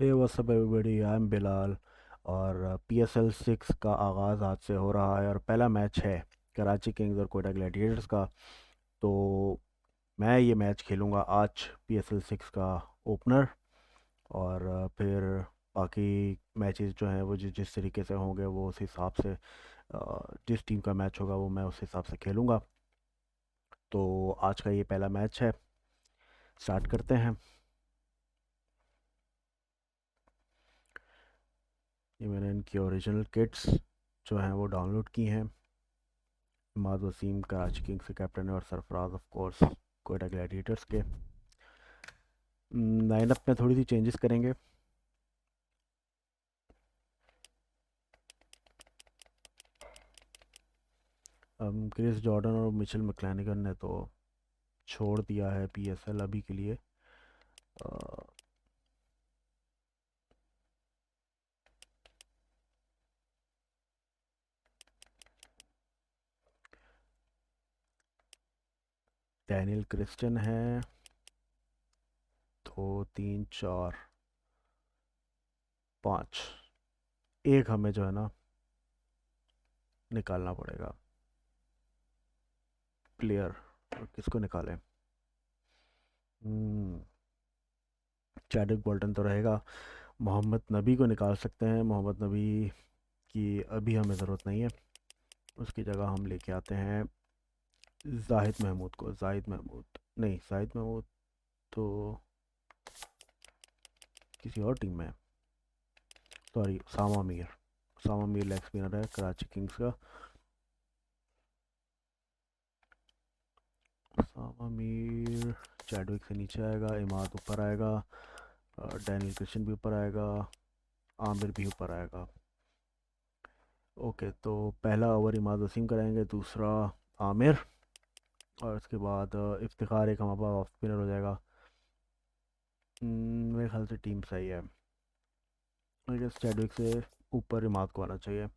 Hey what's up everybody, I am Bilal. और PSL 6 का आगाज़ आज से हो रहा है और पहला मैच है कराची किंग्स और कोयटा ग्लैडिएटर्स का। तो मैं ये मैच खेलूँगा आज, PSL 6 का ओपनर। और फिर बाकी मैचेस जो हैं वो जिस जिस तरीके से होंगे वो उस हिसाब से, जिस टीम का मैच होगा वो मैं उस हिसाब से खेलूँगा। तो आज का ये पहला मैच है, स्टार्ट करते हैं। ये मैंने इनकी ओरिजिनल किट्स जो हैं वो डाउनलोड की हैं। इमाद वसीम कराची किंग्स के कैप्टन है और Sarfaraz of course Quetta Gladiators के। लाइनअप में थोड़ी सी चेंजेस करेंगे। क्रिस जॉर्डन और मिचेल मैक्लेनिगन ने तो छोड़ दिया है PSL अभी के लिए। डैनियल क्रिस्टन है, दो तीन चार पाँच। एक हमें जो है ना निकालना पड़ेगा प्लेयर। और किसको निकालें? चैडविक बोल्टन तो रहेगा। मोहम्मद नबी को निकाल सकते हैं। मोहम्मद नबी की अभी हमें ज़रूरत नहीं है। उसकी जगह हम लेके आते हैं जाहिद महमूद को। जाहिद महमूद नहीं, जाहिद महमूद तो किसी और टीम में है। सॉरी, सामा मीर। सामा मीर लेग स्पिनर है कराची किंग्स का। सामा मीर चैडविक से नीचे आएगा, इमाद ऊपर आएगा, डैनियल क्रिश्चियन भी ऊपर आएगा, आमिर भी ऊपर आएगा। ओके, तो पहला ओवर इमाद वसीम कराएंगे, दूसरा आमिर, और उसके बाद इफ्तिखार एक हमारा ऑफ स्पिनर हो जाएगा। मेरे ख्याल से टीम सही है। आई गेस चैडविक से ऊपर इमाद को आना चाहिए,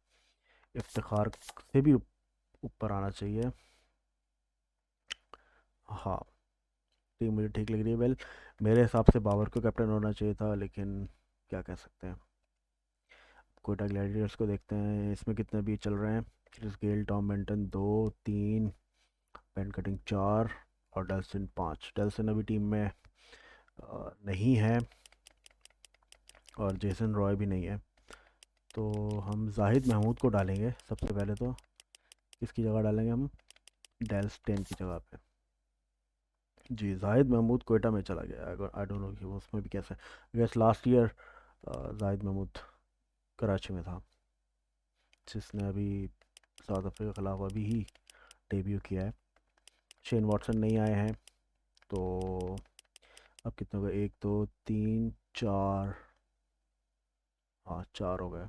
इफ्तिखार से भी ऊपर आना चाहिए। हाँ, टीम मुझे ठीक लग रही है। वेल, मेरे हिसाब से बाबर को कैप्टन होना चाहिए था, लेकिन क्या कह सकते हैं। कोयटा ग्लैडिएटर्स को देखते हैं, इसमें कितने भी चल रहे हैं। क्रिस गेल, टॉम बेंटन दो, तीन, पेन कटिंग चार, और डेल्सन पाँच। डेल्सन अभी टीम में नहीं है, और जेसन रॉय भी नहीं है। तो हम जाहिद महमूद को डालेंगे सबसे पहले। तो किसकी जगह डालेंगे हम? डेल स्टेन की जगह पे। जी, जाहिद महमूद कोयटा में चला गया। आई डोंट नो कि वो उसमें भी कैसे। Guess last year Zahid Mahmood Karachi में था, जिसने अभी साउथ अफ्रीका के खिलाफ अभी ही डेब्यू किया है। शेन वॉटसन नहीं आए हैं। तो अब कितने हो गए? एक दो तीन चार, हाँ चार हो गए।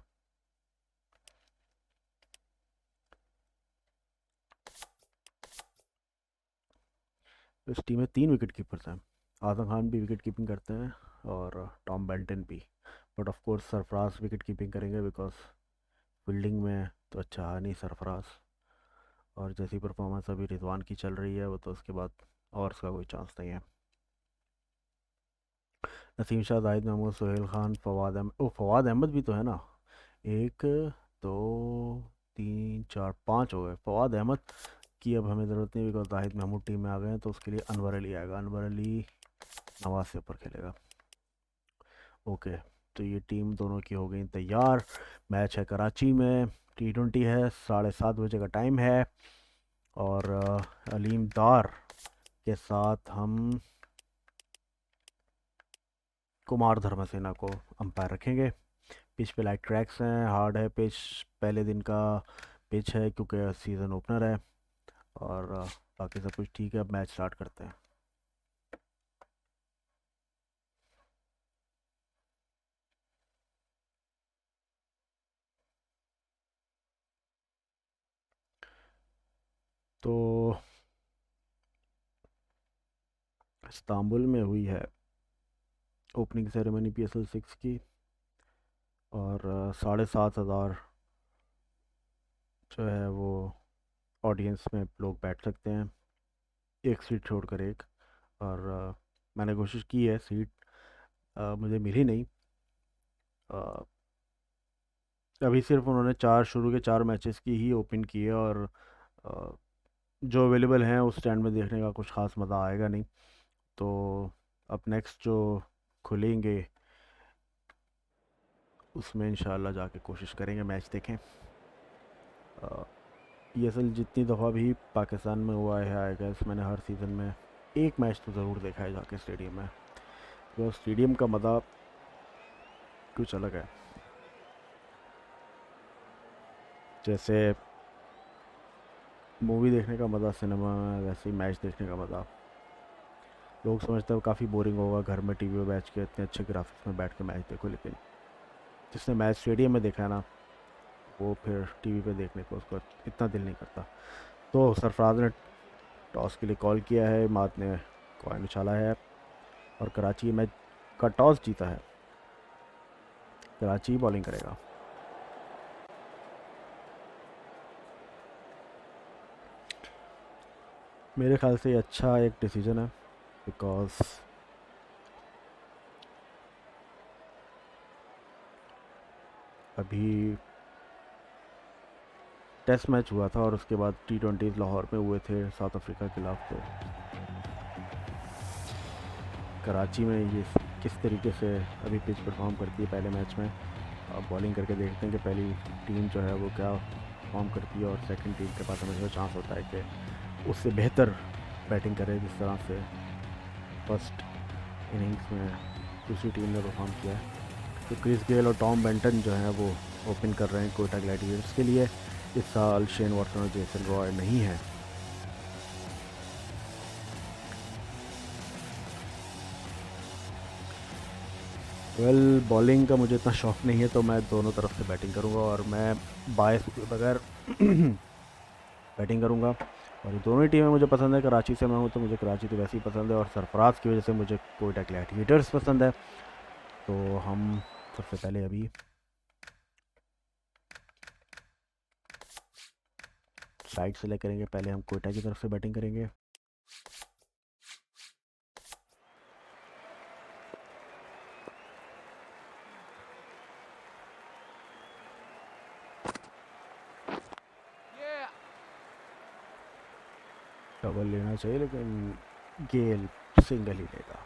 इस टीम में तीन विकेट कीपर्स हैं। आजम खान भी विकेट कीपिंग करते हैं, और टॉम बेंटन भी। But of course Sarfaraz wicket keeping करेंगे, बिकॉज फील्डिंग में तो अच्छा है नहीं सरफराज। और जैसी परफॉर्मेंस अभी रिजवान की चल रही है, वो तो उसके बाद और उसका कोई चांस नहीं है। नसीम शाह, जाहिद महमूद, सोहेल खान, फवाद अहमद। ओ, फवाद अहमद भी तो है ना। एक, दो, तीन, चार, पाँच हो गए। फवाद अहमद की अब हमें ज़रूरत नहीं, बिकॉज जाहिद महमूद टीम में आ गए हैं। तो उसके लिए अनवर अली आएगा। अनवर अली नवाज से ऊपर खेलेगा। ओके, तो ये टीम दोनों की हो गई तैयार। मैच है कराची में, T20 है, 7:30 बजे का टाइम है। और अलीम दार के साथ हम कुमार धर्मसेना को अंपायर रखेंगे। पिच पे लाइट ट्रैक्स हैं, हार्ड है पिच, पहले दिन का पिच है क्योंकि सीज़न ओपनर है। और बाकी सब कुछ ठीक है। अब मैच स्टार्ट करते हैं। तो इस्तांबुल में हुई है ओपनिंग सेरेमनी PSL 6 की। और 7,500 जो है वो ऑडियंस में लोग बैठ सकते हैं, एक सीट छोड़कर एक। और मैंने कोशिश की है, सीट मुझे मिली नहीं। अभी सिर्फ उन्होंने शुरू के 4 मैचेस की ही ओपन की है, और अ, जो अवेलेबल हैं उस स्टैंड में देखने का कुछ खास मज़ा आएगा नहीं। तो अब नेक्स्ट जो खुलेंगे उसमें इंशाल्लाह जाके कोशिश करेंगे मैच देखें। पीएसएल जितनी दफ़ा भी पाकिस्तान में हुआ है, आई गेस मैंने हर सीज़न में एक मैच तो ज़रूर देखा है जाके स्टेडियम में। तो स्टेडियम का मज़ा कुछ अलग है। जैसे मूवी देखने का मज़ा सिनेमा में, वैसे ही मैच देखने का मज़ा। लोग समझते हैं काफ़ी बोरिंग होगा घर में टीवी पे बैठ के इतने अच्छे ग्राफिक्स में बैठ के मैच देखो, लेकिन जिसने मैच स्टेडियम में देखा है ना, वो फिर टीवी पे देखने को उसको इतना दिल नहीं करता। तो सरफराज ने टॉस के लिए कॉल किया है, माद ने कॉइन उछाला है और कराची मैच का टॉस जीता है। कराची बॉलिंग करेगा। मेरे ख्याल से ये अच्छा एक डिसीजन है, बिकॉज अभी टेस्ट मैच हुआ था और उसके बाद T20 लाहौर में हुए थे साउथ अफ्रीका के खिलाफ। तो कराची में ये किस तरीके से अभी पिच परफॉर्म करती है पहले मैच में, अब बॉलिंग करके देखते हैं कि पहली टीम जो है वो क्या परफॉर्म करती है, और सेकंड टीम के पास हमेशा चांस होता है कि उससे बेहतर बैटिंग करे, जिस तरह से फर्स्ट इनिंग्स में दूसरी टीम ने परफॉर्म किया है। तो क्रिस गेल और टॉम बेंटन जो हैं वो ओपन कर रहे हैं कोयटा ग्लैडिएटर्स के लिए। इस साल शेन वॉटसन और जेसन रॉय नहीं है। बॉलिंग का मुझे इतना शौक नहीं है, तो मैं दोनों तरफ से बैटिंग करूंगा और मैं बायस के बगैर बैटिंग करूंगा। और ये दोनों ही टीमें मुझे पसंद है। कराची से मैं हूँ तो मुझे कराची तो वैसे ही पसंद है, और सरफराज की वजह से मुझे कोयटा ग्लैडिएटर्स पसंद है। तो हम सबसे पहले अभी साइड सेलेक्ट करेंगे। पहले हम कोयटा की तरफ से बैटिंग करेंगे। डबल लेना चाहिए, लेकिन गेल सिंगल ही लेगा।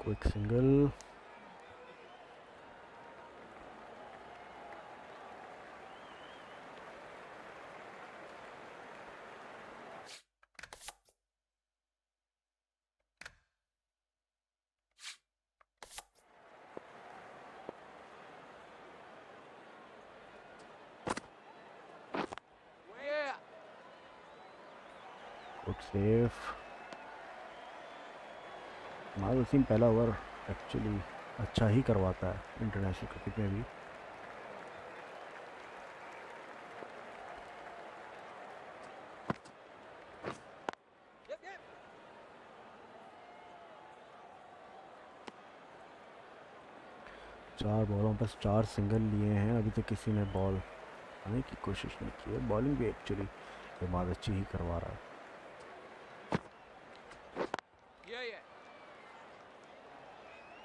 Quick single. Good safe. हमारा वसीम पहला ओवर एक्चुअली अच्छा ही करवाता है इंटरनेशनल क्रिकेट में भी। चार बॉलों पर 4 सिंगल लिए हैं, अभी तक किसी ने बॉल आने की कोशिश नहीं की है। बॉलिंग भी एक्चुअली इमाद अच्छी ही करवा रहा है।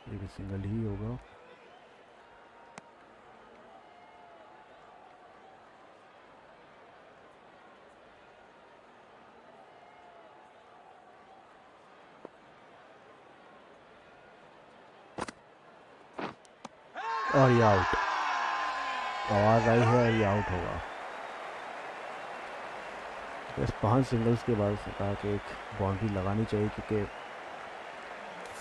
ये भी सिंगल ही होगा। और ये आउट। आवाज़ आई है और ये आउट होगा। बस 5 सिंगल्स के बाद उसने कहा कि एक बाउंड्री लगानी चाहिए, क्योंकि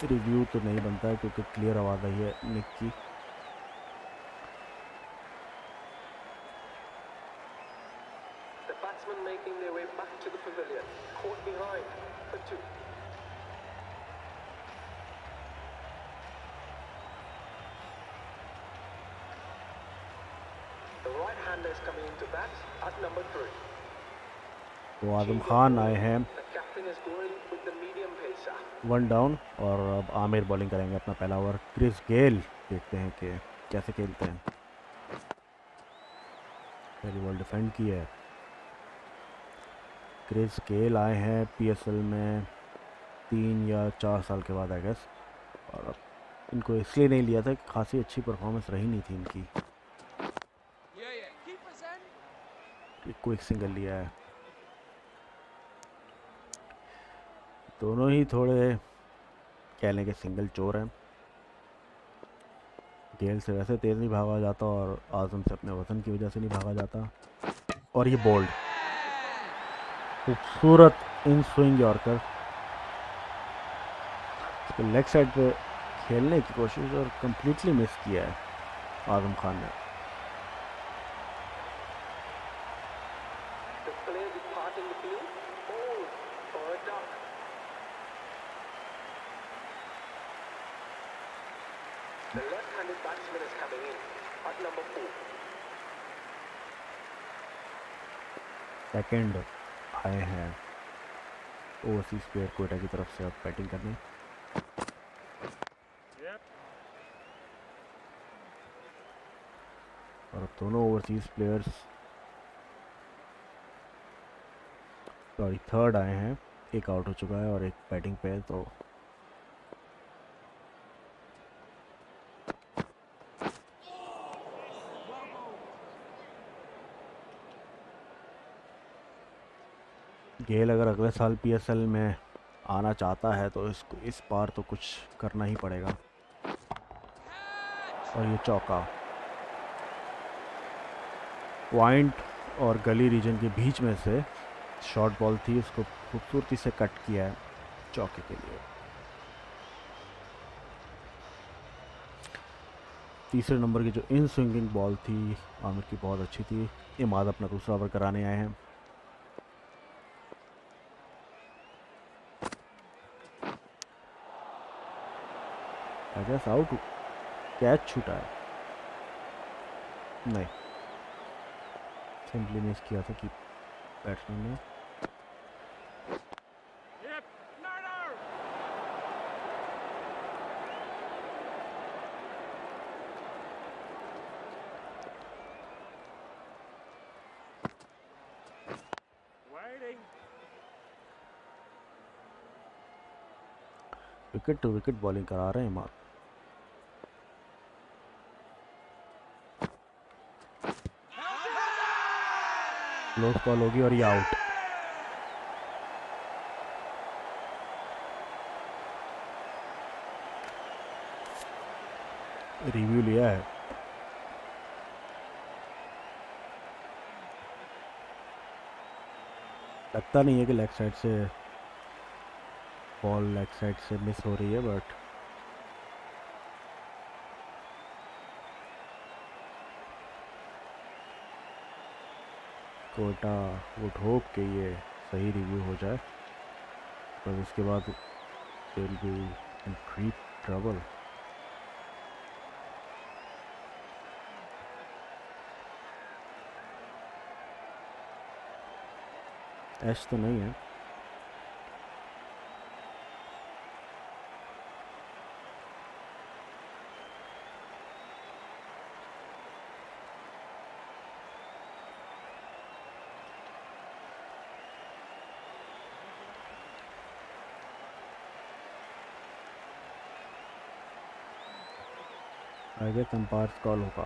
रिव्यू तो नहीं बनता है, क्योंकि क्लियर आवाज़ आई है निक की। तो आजम खान आए हैं 1 डाउन, और अब आमिर बॉलिंग करेंगे अपना पहला ओवर। क्रिस गेल देखते हैं कि कैसे खेलते हैं। पहली बॉल डिफेंड की है। क्रिस गेल आए हैं पीएसएल में 3 या 4 साल के बाद आई गेस, और अब इनको इसलिए नहीं लिया था कि खासी अच्छी परफॉर्मेंस रही नहीं थी इनकी। क्विक सिंगल लिया है। दोनों ही थोड़े कह लें कि सिंगल चोर हैं। गेल से वैसे तेज़ नहीं भागा जाता और आज़म से अपने वजन की वजह से नहीं भागा जाता। और ये बोल्ड खूबसूरत इन स्विंग यॉर्कर, इसको लेग साइड पे खेलने की कोशिश और कंप्लीटली मिस किया है आज़म खान ने। सेकंड आए हैं ओवरसीज प्लेयर कोयटा की तरफ से अब बैटिंग करने। और अब दोनों ओवरसीज प्लेयर्स, सॉरी थर्ड आए हैं, एक आउट हो चुका है और एक बैटिंग पे है, तो गेल अगर अगले साल पीएसएल में आना चाहता है तो इसको इस बार तो कुछ करना ही पड़ेगा। और ये चौका पॉइंट और गली रीजन के बीच में से शॉर्ट बॉल थी, उसको खूबसूरती से कट किया है चौके के लिए। तीसरे नंबर की जो इन स्विंगिंग बॉल थी आमिर की बहुत अच्छी थी। इमाद अपना दूसरा ओवर कराने आए हैं। आई गेस आउट, कैच छूटा है, नहीं सिंपली मिस किया था कि बैट्समैन ने। विकेट टू विकेट बॉलिंग करा रहे हैं इमाद। क्लोज बॉल होगी और ये आउट। रिव्यू लिया है, लगता नहीं है कि लेग साइड से बॉल लेग साइड से मिस हो रही है, बट कोटा वुड होप कि ये सही रिव्यू हो जाए, पर इसके बाद will be in great trouble. ऐश तो नहीं है। आगे कंपायर कॉल होगा।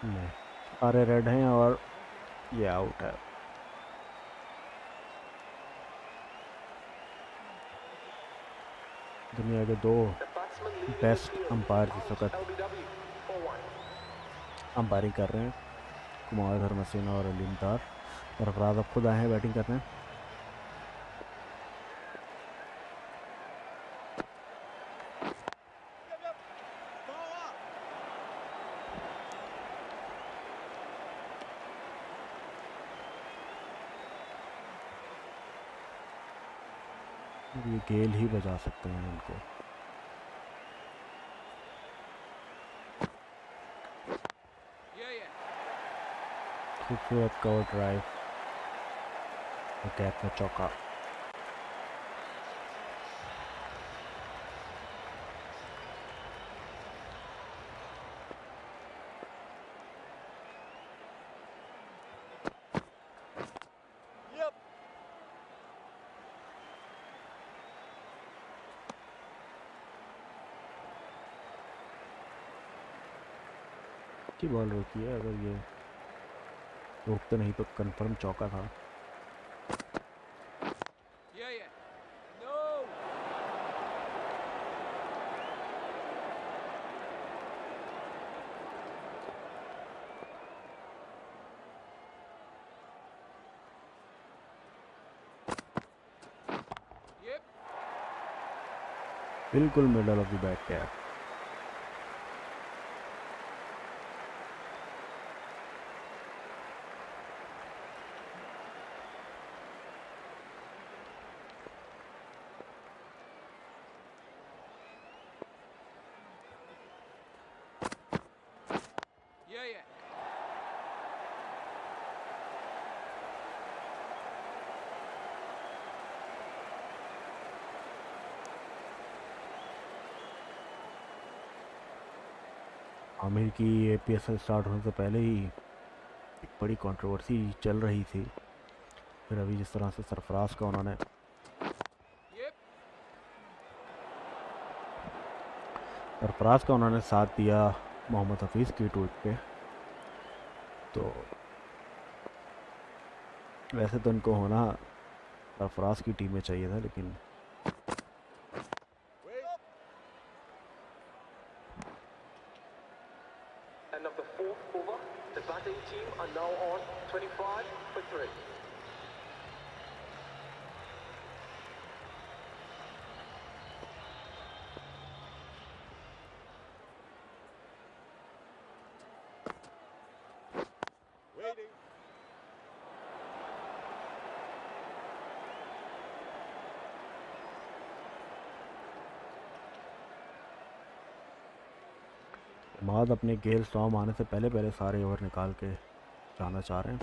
नहीं, सारे रेड हैं और ये आउट है। दुनिया के दो बेस्ट अंपायर इस वक्त अंपायरिंग कर रहे हैं, कुमार धर्मसेन और अलीम दार, और फराज अब खुद आए हैं बैटिंग करने। ये गेल ही बजा सकते हैं इनको। खूबसूरत कवर ड्राइव, कैप में चौका। अच्छी बॉल रोकी है, अगर ये रोकते नहीं तो कंफर्म चौका था। बिल्कुल middle of the bat cap. Aamir की APSL स्टार्ट होने से पहले ही एक बड़ी कंट्रोवर्सी चल रही थी, फिर अभी जिस तरह से सरफराज का उन्होंने साथ दिया मोहम्मद हफीज़ की ट्वीट पे, तो वैसे तो इनको होना सरफराज की टीम में चाहिए था, लेकिन End of the fourth over, the batting team are now on 25 for 3. Imad अपने गेल स्टॉर्म आने से पहले पहले सारे ओवर निकाल के जाना चाह रहे हैं।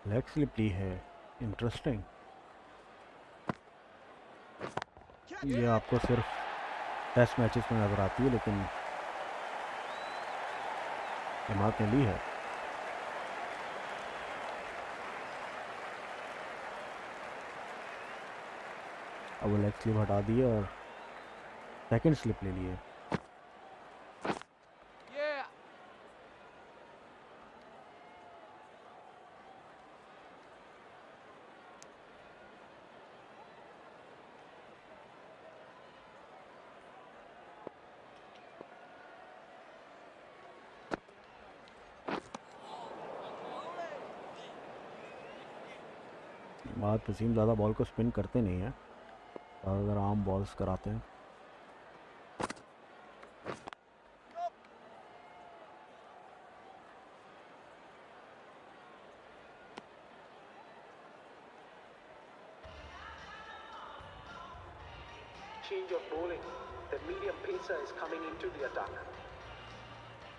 लेग स्लिप ली है, इंटरेस्टिंग। ये आपको सिर्फ टेस्ट मैचेस में नज़र आती है, लेकिन इमाद ने ली है। अब वो लेग स्लिप हटा दी है और सेकंड स्लिप ले लिए। इमाद वसीम ज़्यादा बॉल को स्पिन करते नहीं हैं, ज़्यादातर आम बॉल्स कराते हैं। Change of bowling. The medium pacer is coming into the attack.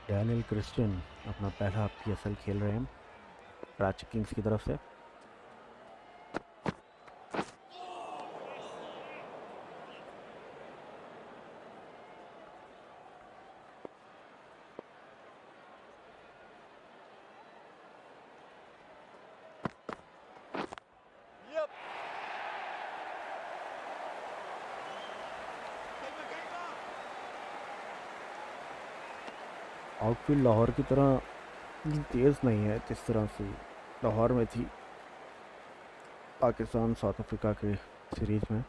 Daniel Christian अपना पहला PSL खेल रहे हैं कराची किंग्स की तरफ से। आउटफील्ड लाहौर की तरह तेज़ नहीं है जिस तरह से लाहौर में थी पाकिस्तान साउथ अफ्रीका के सीरीज़ में।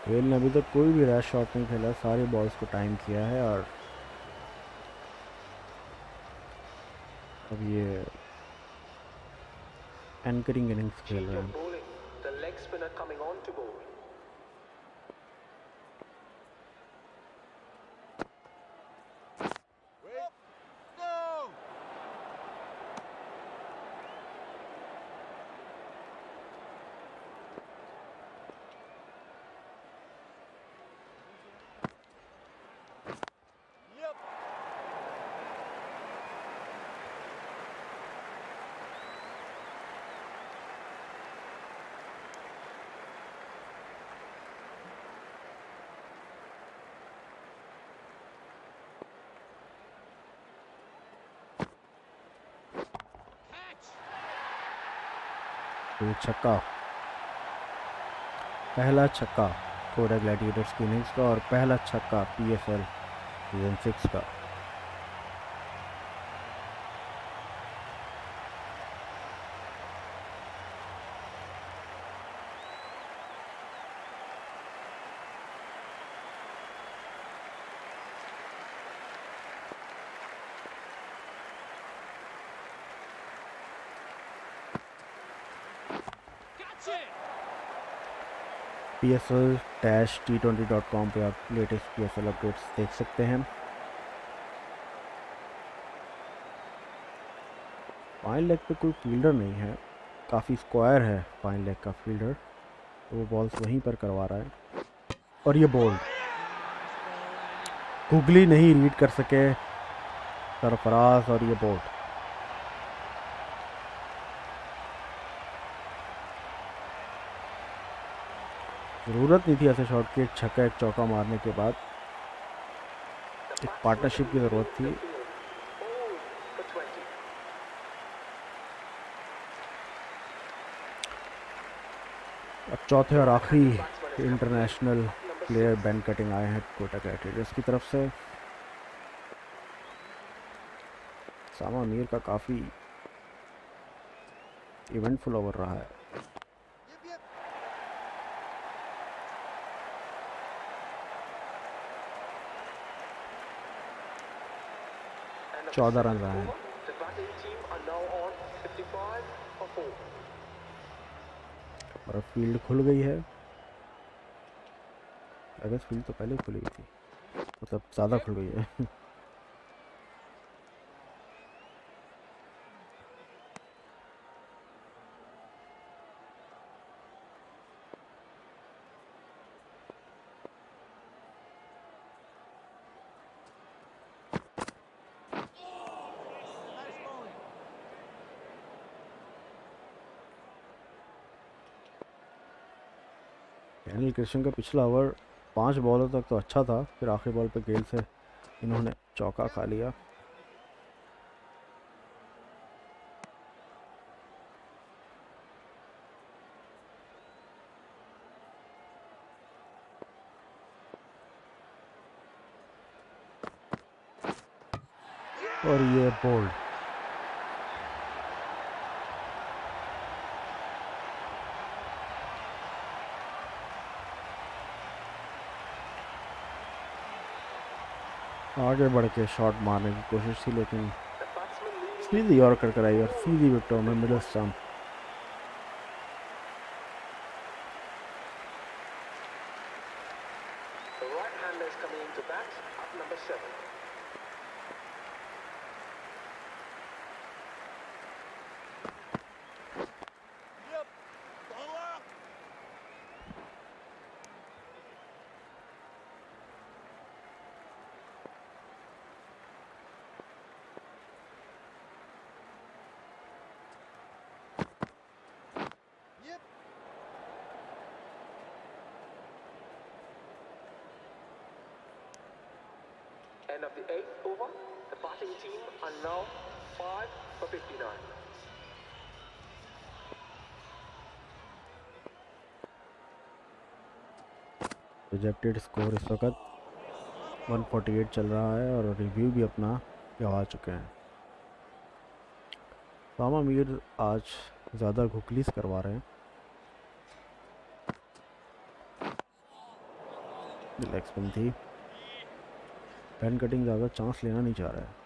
गेल ने अभी तक कोई भी रैश शॉट नहीं खेला, सारे बॉल्स को टाइम किया है और अब ये एंकरिंग इनिंग्स खेल Change रहे of हैं। bowling. The leg spinner coming on to bowl. तो छक्का, पहला छक्का कोटा ग्लैडिएटर्स की इनिंग्स का और पहला छक्का पीएसएल सीजन 6 का। PSL-T20.com पे आप लेटेस्ट PSL अपडेट्स देख सकते हैं। फाइन लेग पे कोई फील्डर नहीं है, काफ़ी स्क्वायर है फाइन लेग का फील्डर, तो वो बॉल्स वहीं पर करवा रहा है और ये बोल्ड गुगली नहीं रीड कर सके सरफराज और ये बोल्ड। ज़रूरत नहीं थी ऐसे शॉट की, एक छक्का एक चौका मारने के बाद एक पार्टनरशिप की ज़रूरत थी। Ball for 20. अब चौथे और आखिरी इंटरनेशनल प्लेयर बैन कटिंग आए हैं कोटा ग्लैडिएटर्स की तरफ से। सामा मीर का काफ़ी इवेंटफुल ओवर रहा है। And of the 14 run seventh आए हैं। over, the batting team are now on 55 for 4. और अब फील्ड खुल गई है, अगर फील्ड तो पहले खुली हुई थी, मतलब ज़्यादा खुल गई है। डैनियल क्रिश्चियन का पिछला ओवर 5 बॉलों तक तो अच्छा था, फिर आखिरी बॉल पे गेल से इन्होंने चौका खा लिया। और ये बोल्ड, आगे बढ़ के शॉट मारने की कोशिश थी लेकिन The batsman leading Sidhi yorker कराई और सीधी विकेटों में middle stump. the right-hander is coming into bat at number 7. End of the 8th over, the batting team are now 5 for 59. Projected score इस वक्त 148 चल रहा है और रिव्यू भी अपना गवा चुके हैं। सामा मीर आज ज़्यादा घुकलीस करवा रहे हैं। लेग स्पिन थी। पेन कटिंग ज़्यादा चांस लेना नहीं चाह रहा है।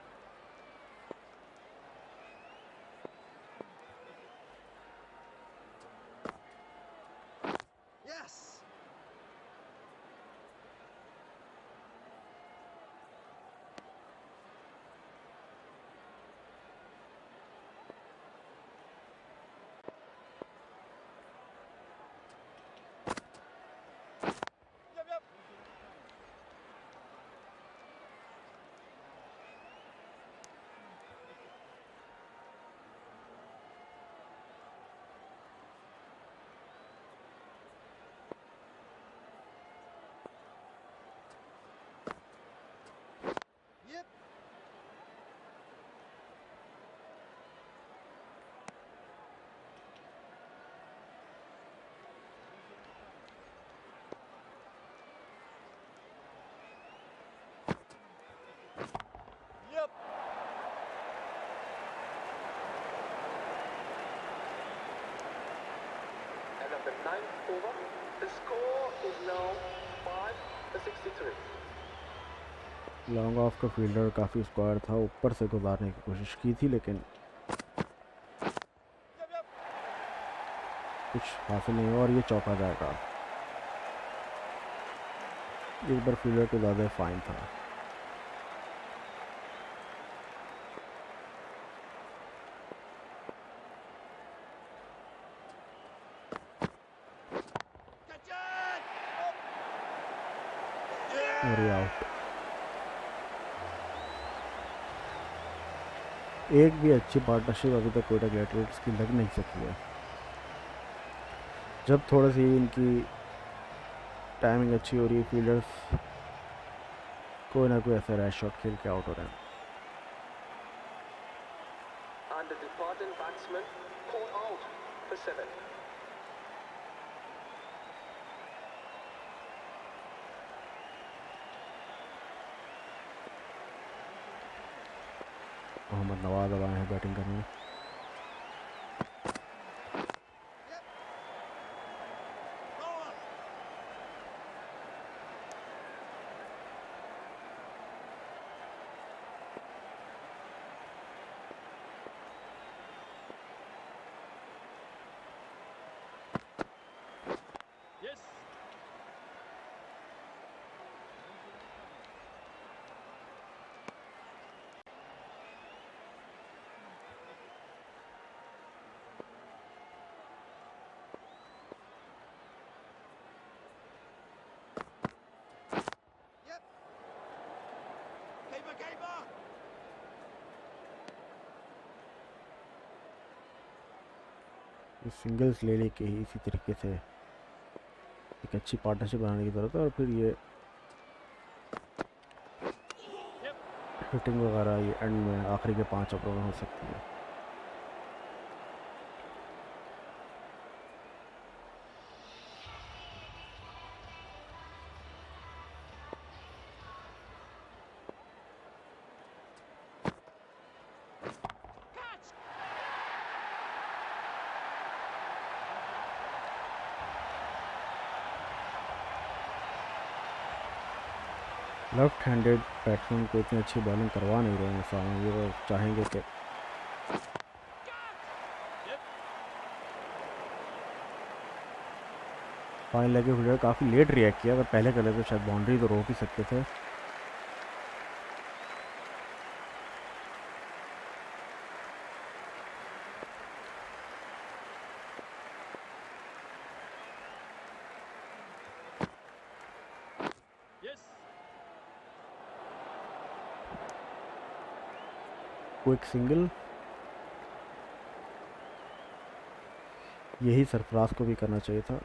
And at the ninth over, the score is now 5-63. Long off का फील्डर काफ़ी स्क्वायर था, ऊपर से गुजारने की कोशिश की थी लेकिन कुछ हासिल नहीं हुआ और ये चौका जाएगा। इस बार फील्डर को ज़्यादा फाइन था। और ये आउट। एक भी अच्छी पार्टनरशिप अभी तक कोयटा ग्लैडिएटर्स की लग नहीं सकी है। जब थोड़ी सी इनकी टाइमिंग अच्छी हो रही है, फील्डर्स कोई ना कोई ऐसा रैश शॉट खेल के आउट हो रहे हैं। And the departing batsman called out for 7. Mohammad Nawaz अब आए हैं बैटिंग करने। सिंगल्स ले लेके ही इसी तरीके से एक अच्छी पार्टनरशिप बनाने की ज़रूरत है और फिर ये हिटिंग वगैरह ये एंड में आखिरी के 5 ओवरों में हो सकती है। लेफ्ट हैंडेड बैट्समैन को इतनी अच्छी बॉलिंग करवा नहीं रहे हैं सामने, ये चाहेंगे कि फाइन लगे फील्डर काफ़ी लेट रिएक्ट किया, अगर पहले कर लेते तो शायद बाउंड्री तो रोक ही सकते थे। क्विक सिंगल, यही सरफराज को भी करना चाहिए था।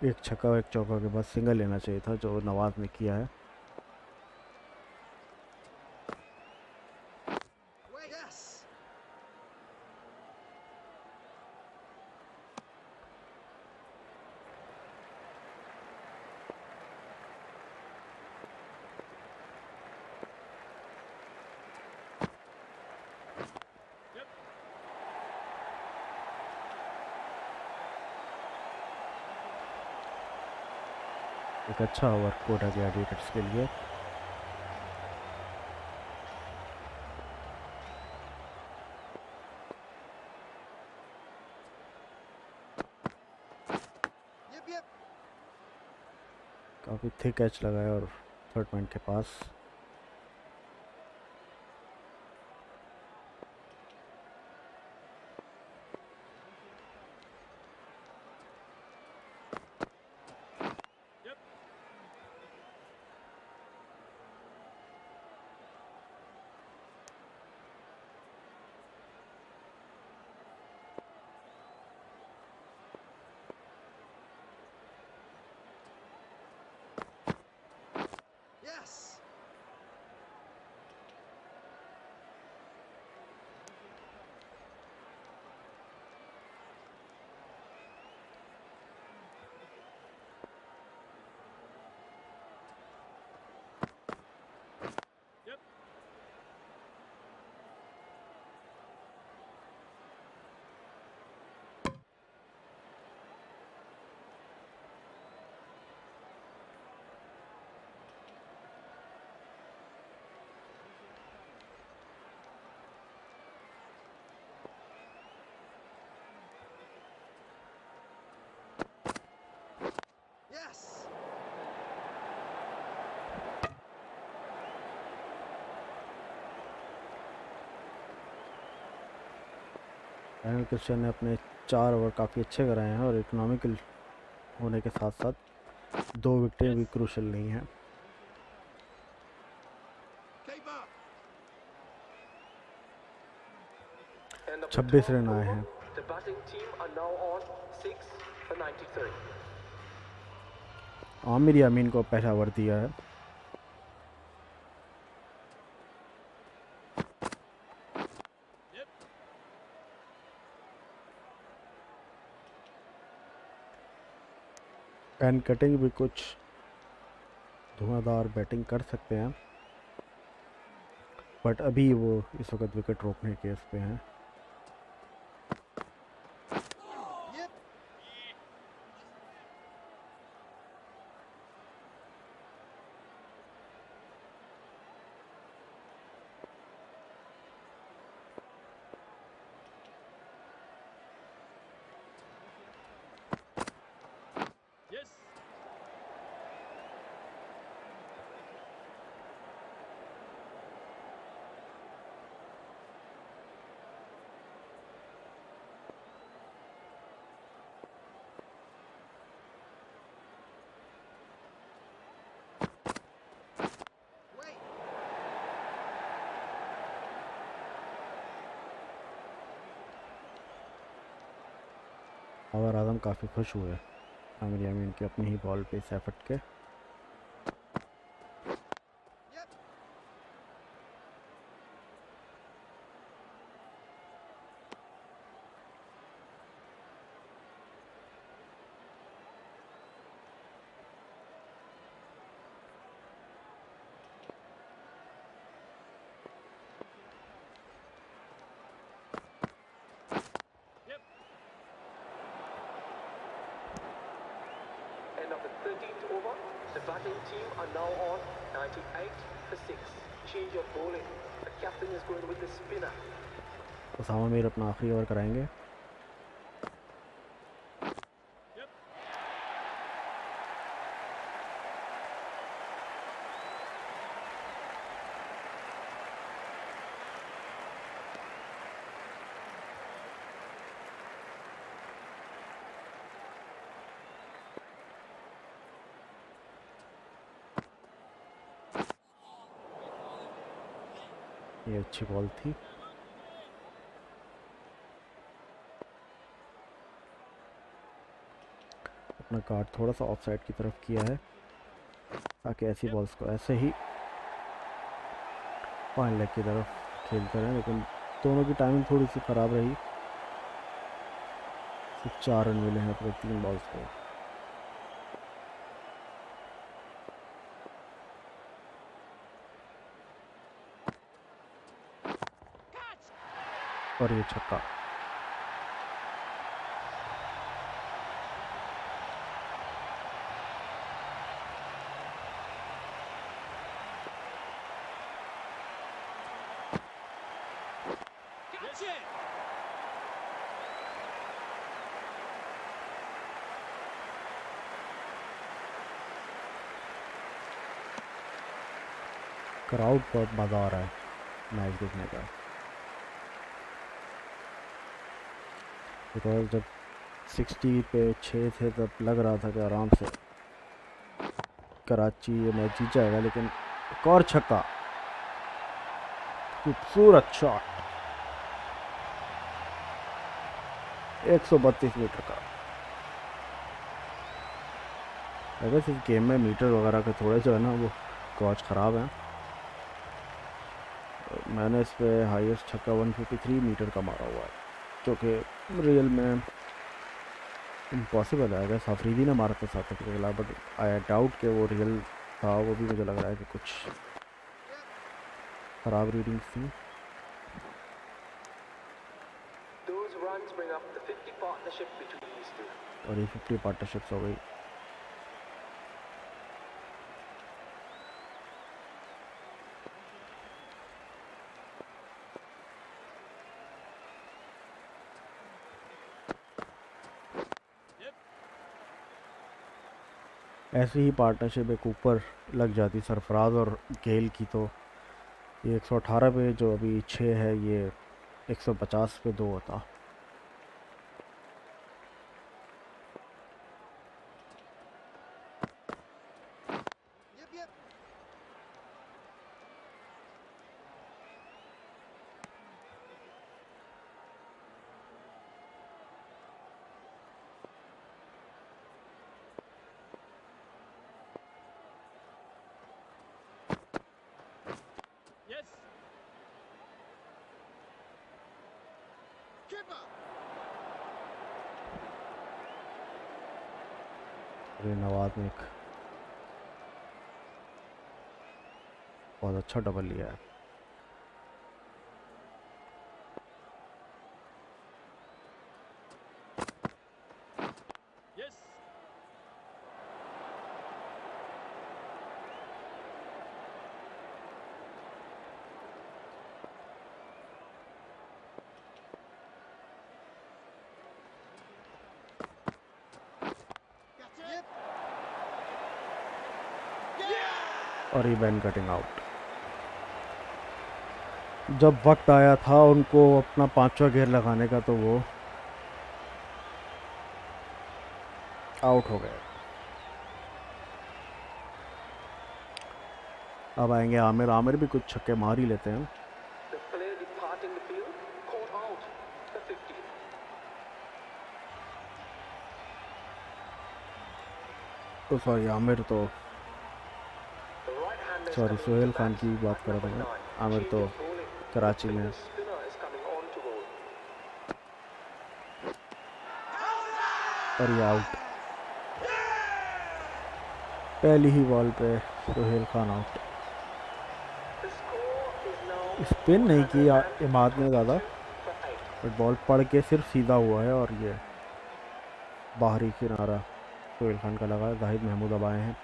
एक छक्का एक चौका के बाद सिंगल लेना चाहिए था जो नवाज ने किया है। एक अच्छा ओवर कोटा ग्लैडिएटर्स के लिए। काफ़ी थिक कैच लगाया और थर्ड पॉइंट के पास। डैनियल क्रिश्चियन ने अपने 4 ओवर काफ़ी अच्छे कराए हैं और इकोनॉमिकल होने के साथ साथ 2 विकेटें भी क्रूशल नहीं हैं। 26 रन आए हैं। The batting team are now on 6 for 93. Aamir यामीन को पहला ओवर दिया है। पेन कटिंग भी कुछ धुआंधार बैटिंग कर सकते हैं, बट अभी वो इस वक्त विकेट रोकने के उस पे हैं। बाबर आजम काफ़ी खुश हुए आमिर यामीन के अपनी ही बॉल पे इस एफर्ट के। End of the 13th over. The batting team are now on 98 for 6. Change of bowling. The captain is going with the spinner. Usama Mir अपना आखिरी ओवर कराएंगे। ये अच्छी बॉल थी। अपना कार्ड थोड़ा सा ऑफ साइड की तरफ किया है ताकि ऐसी बॉल्स को ऐसे ही पॉइंट लेग की तरफ खेलते रहें, लेकिन दोनों की टाइमिंग थोड़ी सी ख़राब रही। सिर्फ 4 रन मिले हैं अपने 3 बॉल्स को। और ये छक्का। क्राउड बहुत मज़ा आ रहा है मैच देखने का, बिकॉज जब 60 पे 6 थे तब लग रहा था कि आराम से कराची ये मैच जीत जाएगा, लेकिन एक और छक्का, खूबसूरत शॉट, 132 मीटर का। अगर इस गेम में मीटर वगैरह के थोड़े जो है ना वो गॉज ख़राब हैं। मैंने इस पे हाईएस्ट छक्का 153 मीटर का मारा हुआ है, जो कि रियल में इम्पॉसिबल है। अगर अफरीदी ने मारा था साउथ अफ्रीका के खिलाफ, बट आई डाउट कि वो रियल था। वो भी मुझे लग रहा है कि कुछ ख़राब रीडिंग्स थी। Those runs bring up the 50 partnership between these two. और ये 50 पार्टनरशिप्स हो गई। ऐसी ही पार्टनरशिप एक ऊपर लग जाती सरफराज और गेल की, तो ये 118 पे जो अभी 6 है, ये 150 पे 2 होता। नवाज ने एक बहुत अच्छा डबल लिया है। और ये बैन कटिंग आउट। जब वक्त आया था उनको अपना 5वां गेयर लगाने का, तो वो आउट हो गए। अब आएंगे आमिर। आमिर भी कुछ छक्के मार ही लेते हैं। The player departing the field caught out the 50. तो सॉरी आमिर तो The right-hander is sorry coming Sohail into Khan bat की बात at कर रहा number था मैं। 9. आमिर Change तो of bowling. कराची The में spinner is coming on to bowl. और ये आउट। पहली ही बॉल पे Sohail Khan out. The score is now spin नहीं की इमाद ने ज़्यादा, 122 for 8. बट बॉल पड़ के सिर्फ सीधा हुआ है, और ये बाहरी किनारा सोहेल खान का लगा। जाहिद महमूद अब आए हैं।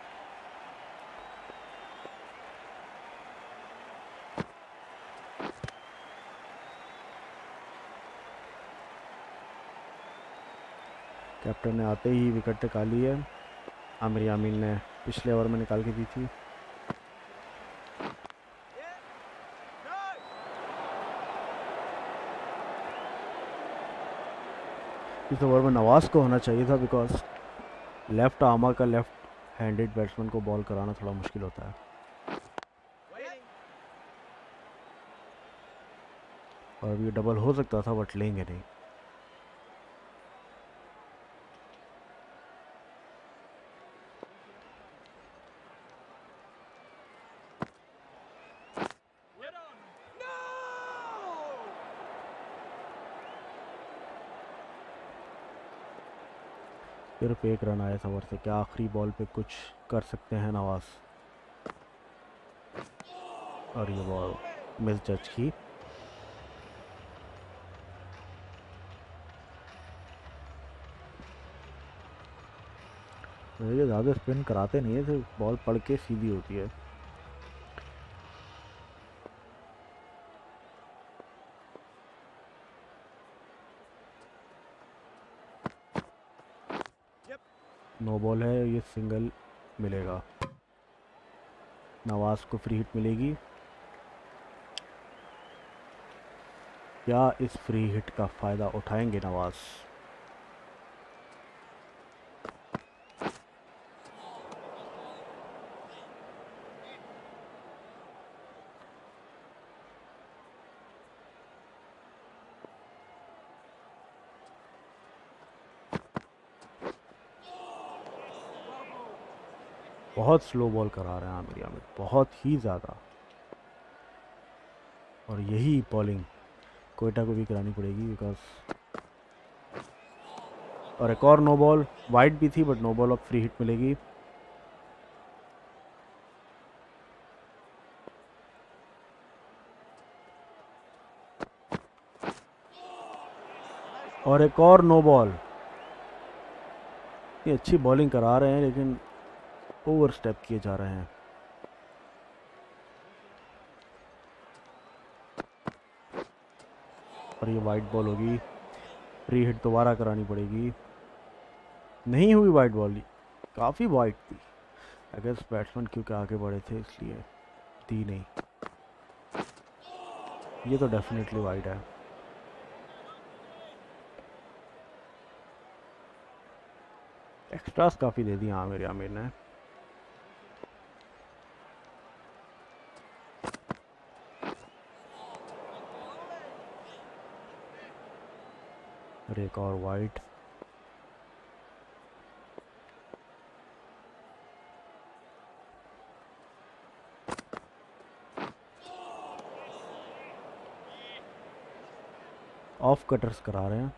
कैप्टन ने आते ही विकेट निकाली है। आमिर यामीन ने पिछले ओवर में निकाल के दी थी। इस ओवर में नवाज को होना चाहिए था, बिकॉज लेफ्ट आर्मर का लेफ्ट हैंडेड बैट्समैन को बॉल कराना थोड़ा मुश्किल होता है। और अब ये डबल हो सकता था, बट लेंगे नहीं। सिर्फ एक रन आया इस ओवर से। क्या आखिरी बॉल पे कुछ कर सकते हैं नवाज? और ये बॉल मिस जज की। ये ज़्यादा स्पिन कराते नहीं है, सिर्फ बॉल पड़ के सीधी होती है। नो बॉल है, ये सिंगल मिलेगा। नवाज को फ्री हिट मिलेगी। क्या इस फ्री हिट का फ़ायदा उठाएंगे नवाज? बहुत स्लो बॉल करा रहे हैं आमिर आमिर, बहुत ही ज़्यादा। और यही बॉलिंग कोयटा को भी करानी पड़ेगी बिकॉज। और एक और नो बॉल, वाइड भी थी बट नो बॉल, अब फ्री हिट मिलेगी। और एक और नो बॉल। ये अच्छी बॉलिंग करा रहे हैं लेकिन ओवर स्टेप किए जा रहे हैं। और ये वाइड बॉल होगी, फ्री हिट दोबारा करानी पड़ेगी। नहीं हुई वाइड बॉल, काफ़ी वाइड थी। अगर बैट्समैन क्योंकि आगे बढ़े थे इसलिए दी नहीं। ये तो डेफिनेटली वाइड है। एक्स्ट्रास काफ़ी दे दिया आमिर आमिर ने। और एक और वाइड। ऑफ कटर्स करा रहे हैं।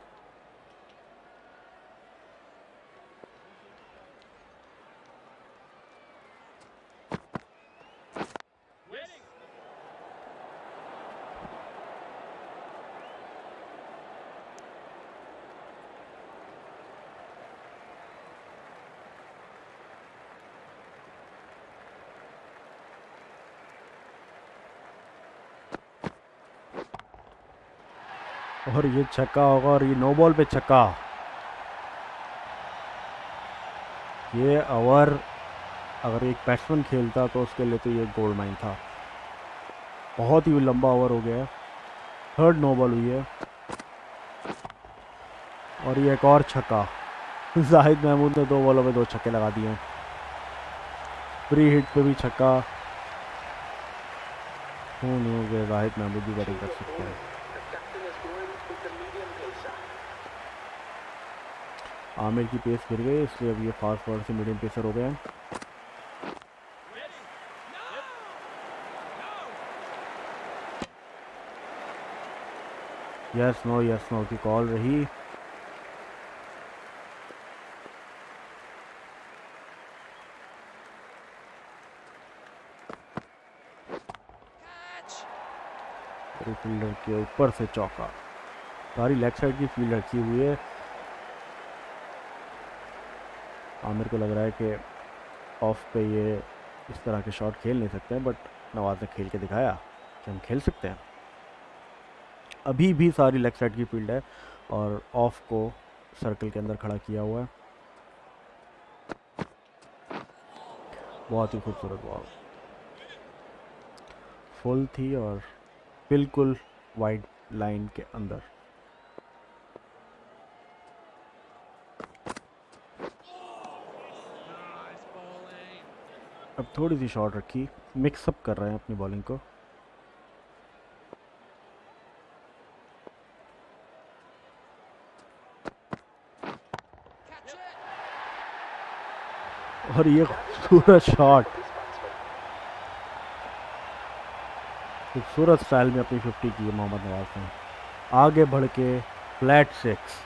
और ये छक्का होगा और ये नो बॉल पे छक्का। ये ओवर अगर एक बैट्समैन खेलता तो उसके लिए तो ये गोल्ड माइन था। बहुत ही लंबा ओवर हो गया है। थर्ड नो बॉल हुई है और ये एक और छक्का। जाहिद महमूद ने 2 बॉलों में 2 छक्के लगा दिए हैं। फ्री हिट पे भी छक्का। नहीं हो गया, जाहिद महमूद भी बैटिंग कर Change of सकते हैं। bowling. The captain is going with the medium pacer. Aamir की पेस गिर गई इसलिए अब ये फास्ट बॉलर से मीडियम पेसर हो गए हैं। यस नो की कॉल रही। फील्डर के ऊपर से चौका। सारी लेग साइड की फील्ड रखी हुई है। आमिर को लग रहा है कि ऑफ पे ये इस तरह के शॉट खेल नहीं सकते हैं, बट नवाज ने खेल के दिखाया कि हम खेल सकते हैं। अभी भी सारी लेग साइड की फील्ड है और ऑफ को सर्कल के अंदर खड़ा किया हुआ है। बहुत ही खूबसूरत बॉल, फुल थी और बिल्कुल वाइड लाइन के अंदर। अब थोड़ी सी शॉर्ट रखी, मिक्सअप कर रहे हैं अपनी बॉलिंग को। और ये That is खूबसूरत fantastic shot, for this batsman. खूबसूरत स्टाइल में अपनी 50 की है मोहम्मद नवाज ने। आगे बढ़ के फ्लैट 6।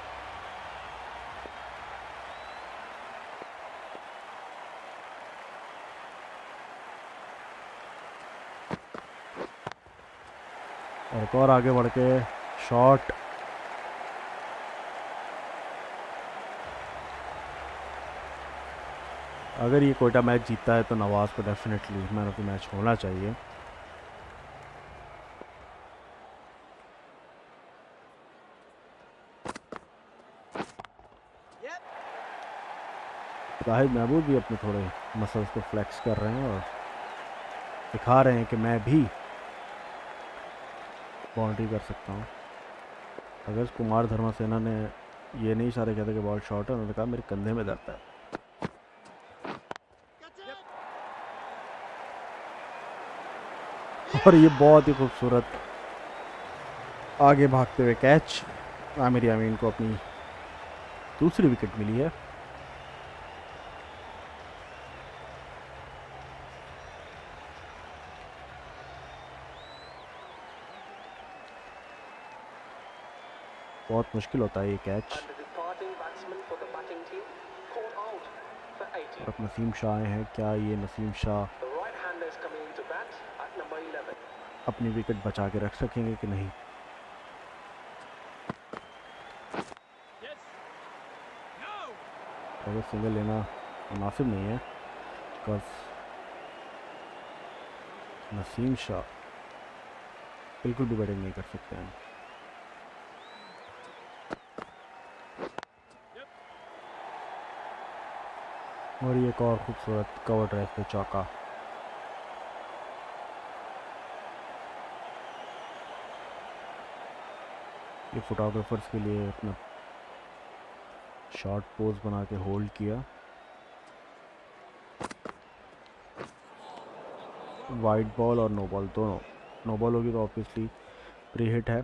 और एक और आगे बढ़ के शॉट। अगर ये कोयटा मैच जीतता है तो नवाज को definitely man of the match होना चाहिए। शाहिद महमूद भी अपने थोड़े मसल्स को फ्लेक्स कर रहे हैं और दिखा रहे हैं कि मैं भी बाउंड्री कर सकता हूँ। अगर कुमार धर्मसेना ने ये नहीं इशारे किया था कि बॉल शॉर्ट है, उन्होंने कहा मेरे कंधे में दर्द है। और ये बहुत ही खूबसूरत आगे भागते हुए कैच, आमिर यामीन को अपनी दूसरी विकेट मिली है। बहुत मुश्किल होता है ये catch. And the departing batsman for the batting team called out for 80. और अब नसीम शाह आए हैं, क्या ये Naseem Shah The right-hander is coming into bat at number 11. अपनी विकेट बचा के रख सकेंगे कि नहीं? अगर सिंगल लेना मुनासिब नहीं है, बिकॉज नसीम शाह बिल्कुल भी बैटिंग नहीं कर सकते हैं। और ये एक और खूबसूरत कवर ड्राइव पे चौका। ये फोटोग्राफर्स के लिए अपना शॉर्ट पोज बना के होल्ड किया। वाइड बॉल और नो बॉल दोनों। नो बॉल होगी तो ऑब्वियसली प्री हिट है।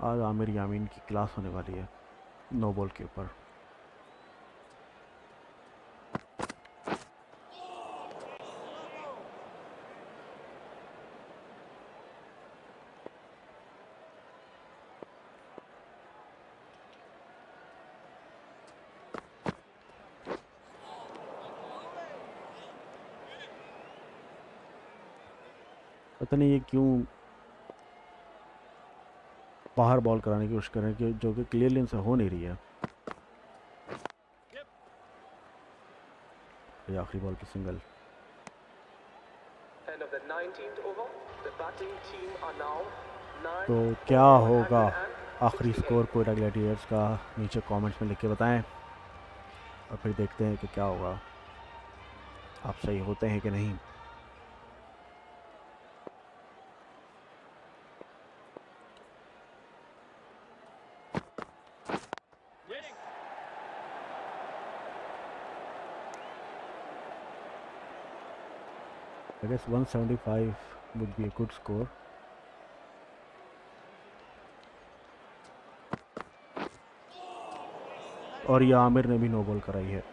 आज आमिर यामीन की क्लास होने वाली है नो बॉल के ऊपर। पता नहीं ये क्यों बाहर बॉल कराने की कोशिश कर रहे हैं, कि जो कि क्लियरली इनसे हो नहीं रही है। ये आखिरी बॉल पे single. End of the 19th over. The batting team are now 9 तो क्या for होगा 168. आखिरी स्कोर कोयटा ग्लैडिएटर्स का, नीचे कमेंट्स में लिख के बताएं और फिर देखते हैं कि क्या होगा, आप सही होते हैं कि नहीं। I guess 175 would be a good score. और ये आमिर ने भी नो बॉल कराई है।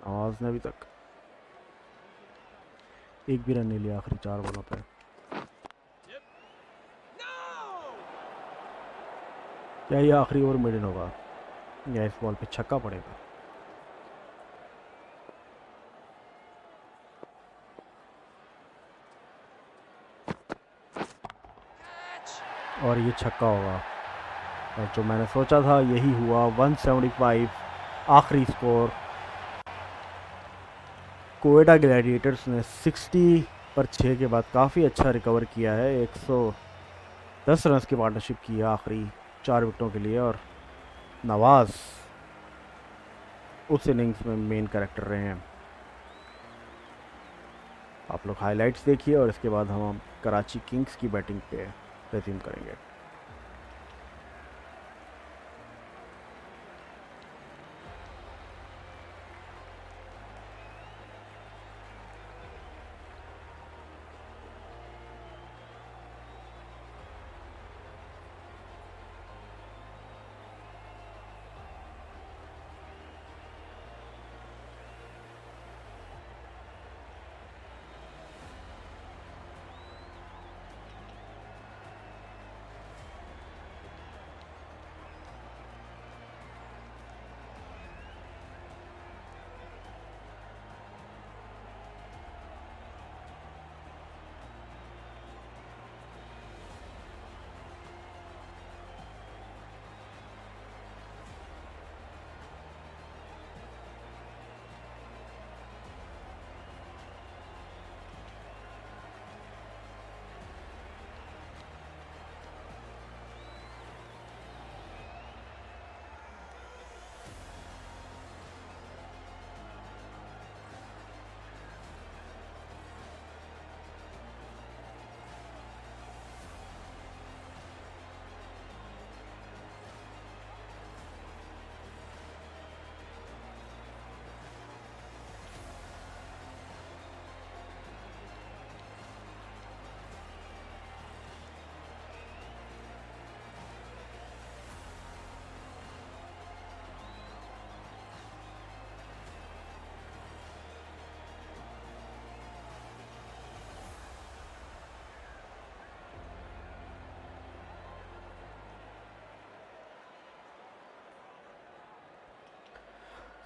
नवाज ने अभी तक एक भी रन नहीं लिया आखिरी 4 बॉलों पे। क्या ये आखिरी ओवर मिडन होगा या इस बॉल पे छक्का पड़ेगा? और ये छक्का होगा, और जो मैंने सोचा था यही हुआ। 175 आखिरी स्कोर। कोयटा ग्लैडिएटर्स ने 60 पर 6 के बाद काफ़ी अच्छा रिकवर किया है। 110 रन की पार्टनरशिप की है आखिरी 4 विकेटों के लिए, और नवाज उस इनिंग्स में मेन कैरेक्टर रहे हैं। आप लोग हाइलाइट्स देखिए और इसके बाद हम कराची किंग्स की बैटिंग पे रिज्यूम करेंगे।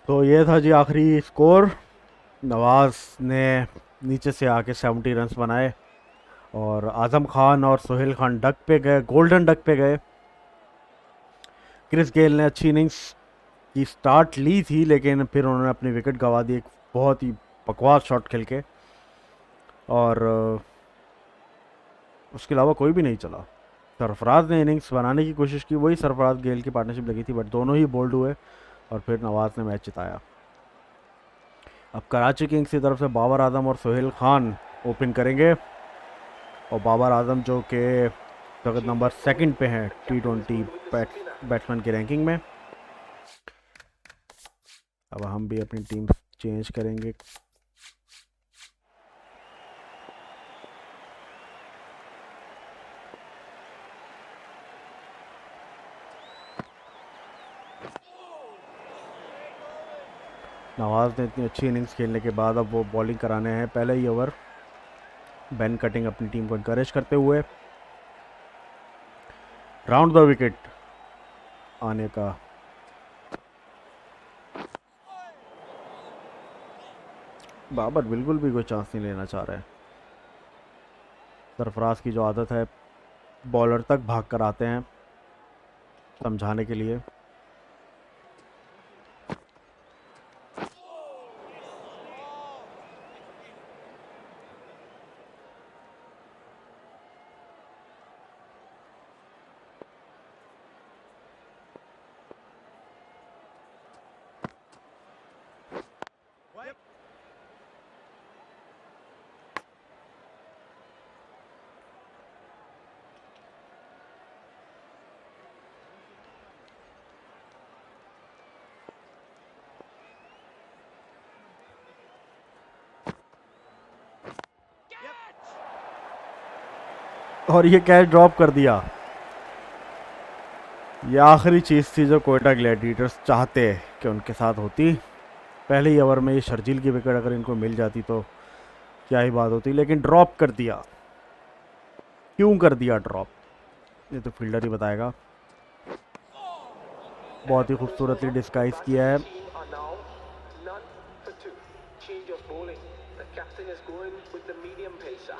तो ये था जी आखिरी स्कोर। नवाज ने नीचे से आके 70 रन्स बनाए और आजम खान और सोहेल खान डक पे गए, गोल्डन डक पे गए। क्रिस गेल ने अच्छी इनिंग्स की स्टार्ट ली थी, लेकिन फिर उन्होंने अपनी विकेट गंवा दी एक बहुत ही बकवास शॉट खेल के, और उसके अलावा कोई भी नहीं चला। सरफराज ने इनिंग्स बनाने की कोशिश की, वही सरफराज गेल की पार्टनरशिप लगी थी, बट दोनों ही बोल्ड हुए और फिर नवाज ने मैच जिताया। अब कराची किंग्स की तरफ से बाबर आजम और सोहेल खान ओपन करेंगे, और बाबर आजम जो कि जगत Change number of bowling. Second पे हैं The captain is T20 going with the spinner. Batsman की रैंकिंग में। अब हम भी अपनी टीम चेंज करेंगे। नवाज ने इतनी अच्छी इनिंग्स खेलने के बाद अब वो बॉलिंग कराने हैं पहले ही ओवर। बेन कटिंग अपनी टीम को इनकरेज करते हुए राउंड द विकेट आने का। बाबर बिल्कुल भी कोई चांस नहीं लेना चाह रहे हैं। सरफराज की जो आदत है, बॉलर तक भाग कर आते हैं समझाने के लिए। और ये कैच ड्रॉप कर दिया। ये आखिरी चीज़ थी जो कोयटा ग्लैडिएटर्स चाहते कि उनके साथ होती। पहले ही ओवर में ये शर्जील की विकेट अगर इनको मिल जाती तो क्या ही बात होती, लेकिन ड्रॉप कर दिया। क्यों कर दिया ड्रॉप, ये तो फील्डर ही बताएगा। बहुत ही And this खूबसूरतली over, the disguise किया batting है। team are now none for two. Change of bowling. The captain is going with the medium pacer.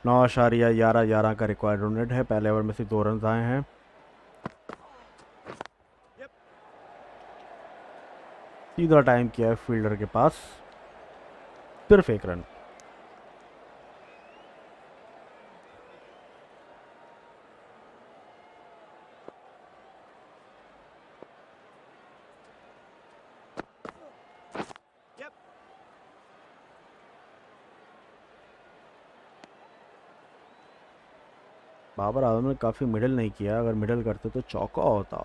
9.11 का रिक्वायर्ड रन रेट है। पहले ओवर में से 2 रन आए हैं। सीधा टाइम किया है फील्डर के पास, सिर्फ 1 रन। बाबर आजम ने काफ़ी मिडल नहीं किया, अगर मिडल करते तो चौका होता।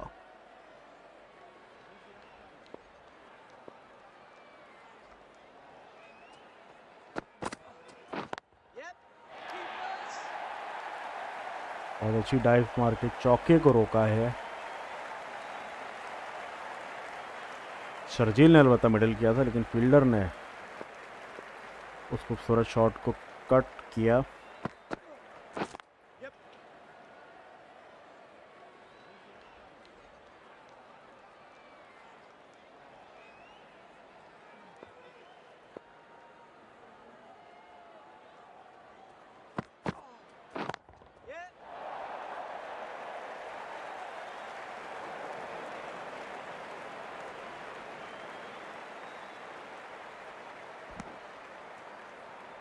बहुत अच्छी डाइव मार के चौके को रोका है। शर्जील ने अलबत्ता मिडल किया था, लेकिन फील्डर ने उस खूबसूरत शॉट को कट किया।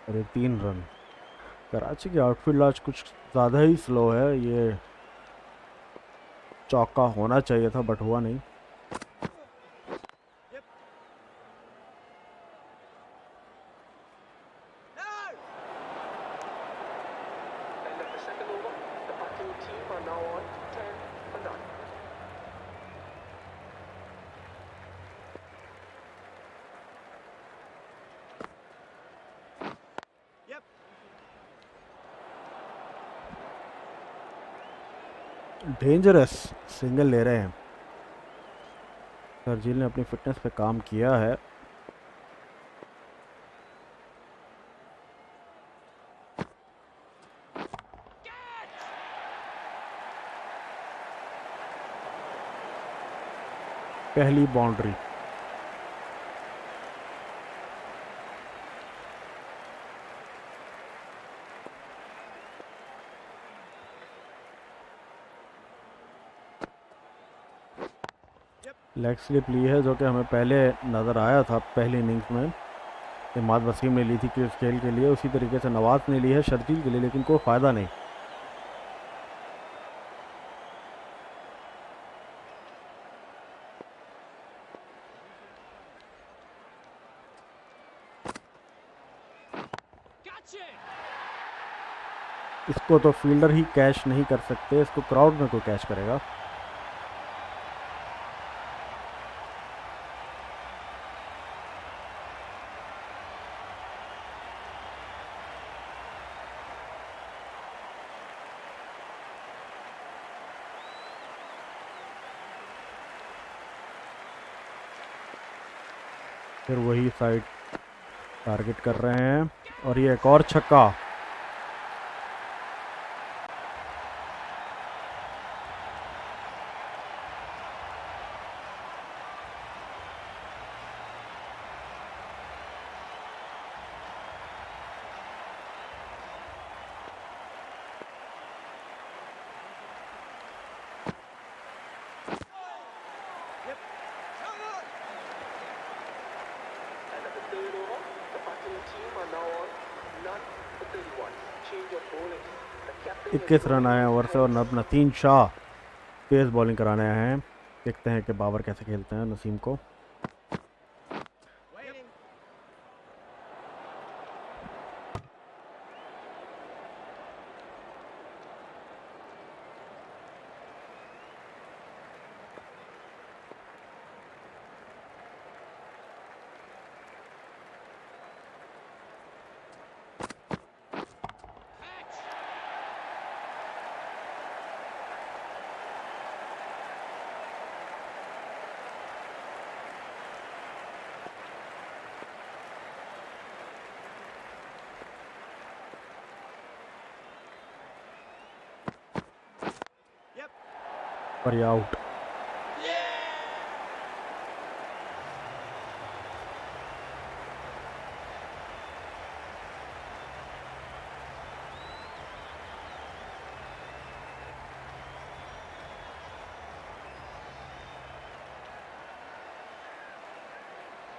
और ये 3 रन। कराची की आउटफील्ड आज कुछ ज़्यादा ही स्लो है। ये चौका होना चाहिए था, बट हुआ नहीं। End of the second over. The batting team are now on 10 for none. Dangerous single ले रहे हैं। शर्जील ने अपनी फिटनेस पे काम किया है। पहली बाउंड्री। लेग स्लिप ली है, जो कि हमें पहले नज़र आया था पहली इनिंग्स में। इमाद वसीम ने ली थी क्रिस गेल के लिए, उसी तरीके से नवाज ने ली है शर्जील के लिए, लेकिन कोई फ़ायदा नहीं। इसको तो फील्डर ही कैच नहीं कर सकते, इसको क्राउड में कोई कैच करेगा। फिर वही साइड टारगेट कर रहे हैं और ये एक और छक्का। And at the third over, the batting team are now on none for 31. Change of bowling. The captain is 21 run going आए with ओवर से और pace. नब नसीम शाह तेज़ बॉलिंग कराने आए हैं। देखते हैं कि बाबर कैसे खेलते हैं नसीम को। पर ये out.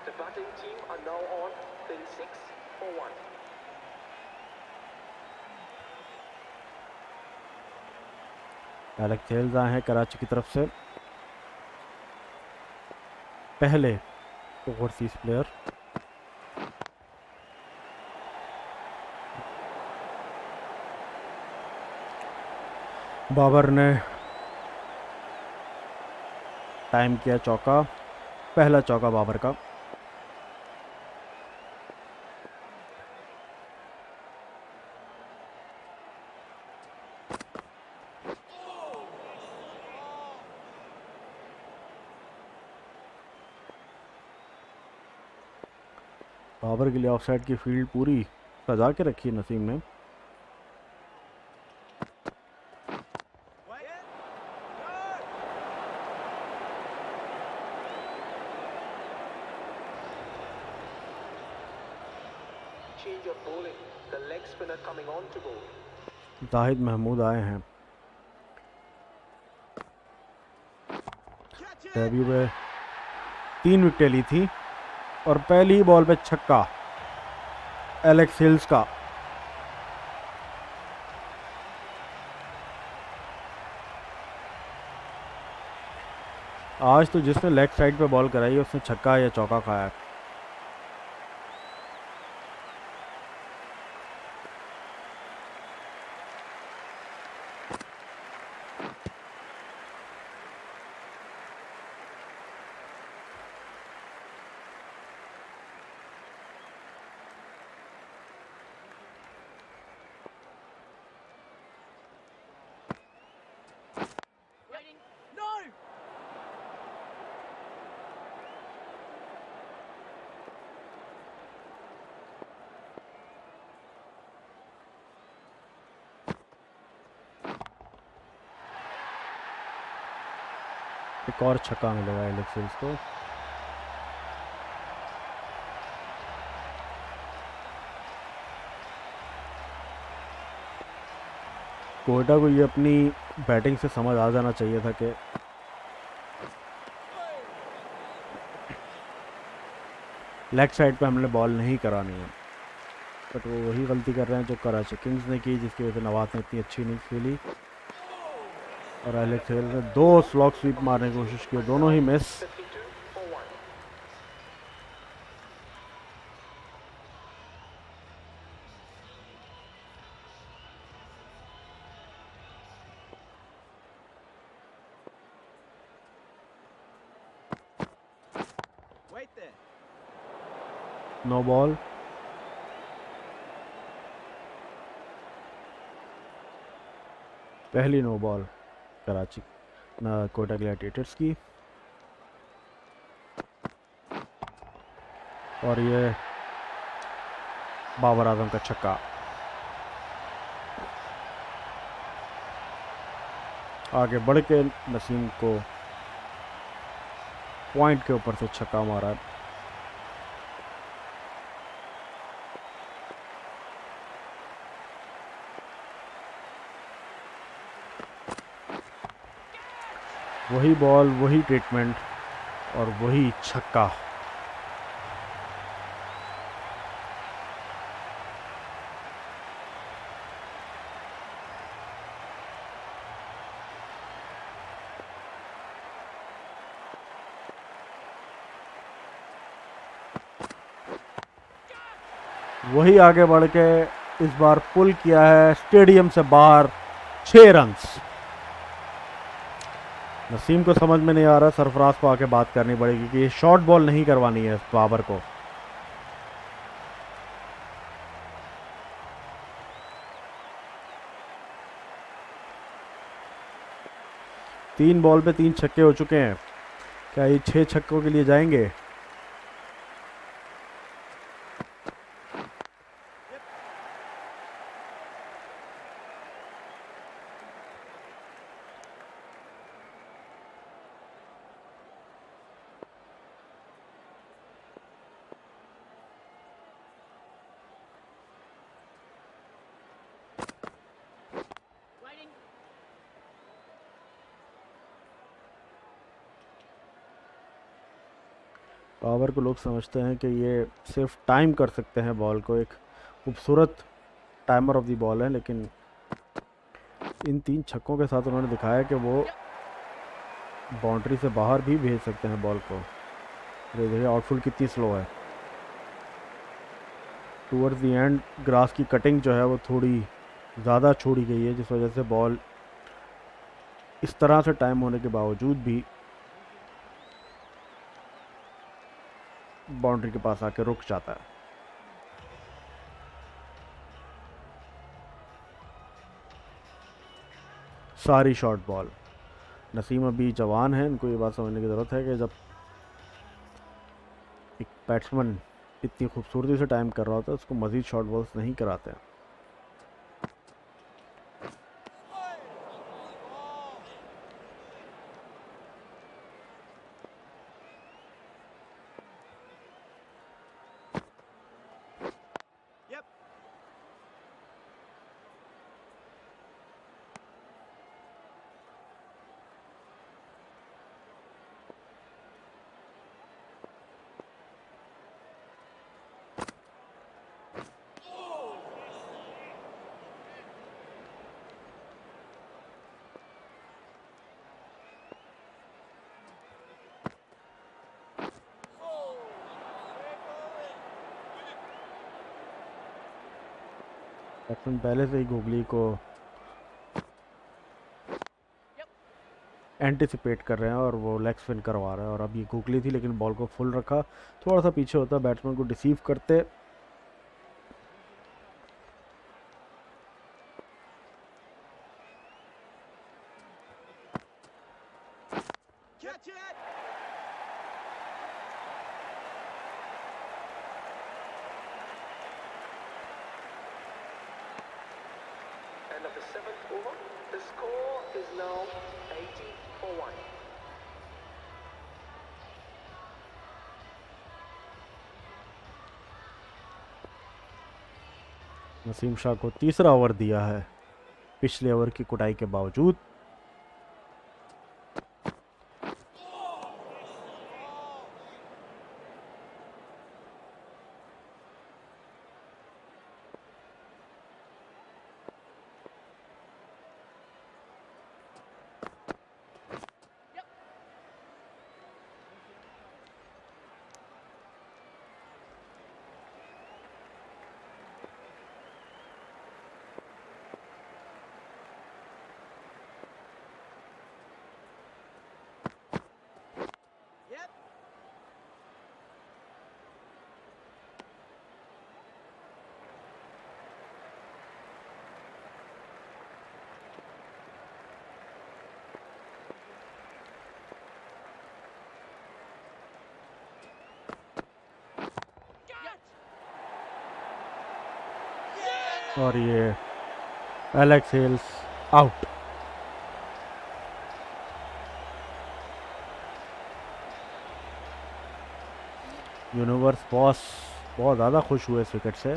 The batting team are now on 36 for 1. Alex Hales आए हैं कराची की तरफ से, पहले ओवरसीज प्लेयर। बाबर ने टाइम किया चौका, पहला चौका बाबर का। बाबर के लिए ऑफसाइड की फील्ड पूरी सजा के रखी है नसीम ने। Change of bowling. The leg spinner coming on to bowl. Zahid Mahmood आए हैं। डेब्यू में 3 विकेटें ली थी और पहली ही बॉल पे छक्का एलेक्स हिल्स का। आज तो जिसने लेग साइड पे बॉल कराई उसने छक्का या चौका खाया। एक और छक्का मिलेगा एलेक्स हेल्स को। कोयटा को ये अपनी बैटिंग से समझ आ जाना चाहिए था कि लेग साइड पे हमने बॉल नहीं करानी है, बट वो वही गलती कर रहे हैं जो कराची किंग्स ने की, जिसकी वजह से नवाज ने इतनी अच्छी इनिंग्स खेली और एलेक्स हेल्स ने 2 स्लॉग स्वीप मारने की कोशिश की, दोनों ही मिस। 52 for 1. No ball. पहली no ball Karachi Quetta gladiators की। और ये बाबर आजम का छक्का। आगे बढ़ के नसीम को पॉइंट के ऊपर से छक्का मारा। वही बॉल, वही ट्रीटमेंट और वही छक्का। वही आगे बढ़ के इस बार पुल किया है स्टेडियम से बाहर 6 रन्स। नसीम को समझ में नहीं आ रहा, सरफराज को आके बात करनी पड़ेगी कि ये शॉर्ट बॉल नहीं करवानी है बाबर को। तीन बॉल पे 3 छक्के हो चुके हैं, क्या ये 6 छक्कों के लिए जाएंगे? पावर को लोग समझते हैं कि ये सिर्फ टाइम कर सकते हैं बॉल को, एक खूबसूरत टाइमर ऑफ द बॉल है, लेकिन इन 3 छक्कों के साथ उन्होंने दिखाया कि वो बाउंड्री से बाहर भी भेज सकते हैं बॉल को। ये देखिए आउटफुल कितनी स्लो है। टूवर्ड्स द एंड ग्रास की कटिंग जो है वो थोड़ी ज़्यादा छोड़ी गई है, जिस वजह से बॉल इस तरह से टाइम होने के बावजूद भी बाउंड्री के पास आके रुक जाता है। सारी शॉर्ट बॉल। नसीम अभी जवान है, इनको ये बात समझने की ज़रूरत है कि जब एक बैट्समैन इतनी खूबसूरती से टाइम कर रहा होता है उसको मज़ीद शॉर्ट बॉल्स नहीं कराते हैं। बैट्समैन पहले से ही गुगली को एंटिसिपेट कर रहे हैं और वो लेग स्पिन करवा रहे हैं, और अब ये गुगली थी लेकिन बॉल को फुल रखा, थोड़ा सा पीछे होता बैट्समैन को डिसीव करते। End of the 7th over. The score is now 80 for 1. Naseem Shah को तीसरा ओवर दिया है पिछले ओवर की कुटाई के बावजूद। और ये Alex Hales out. Universe boss बहुत ज़्यादा खुश हुए इस विकेट से।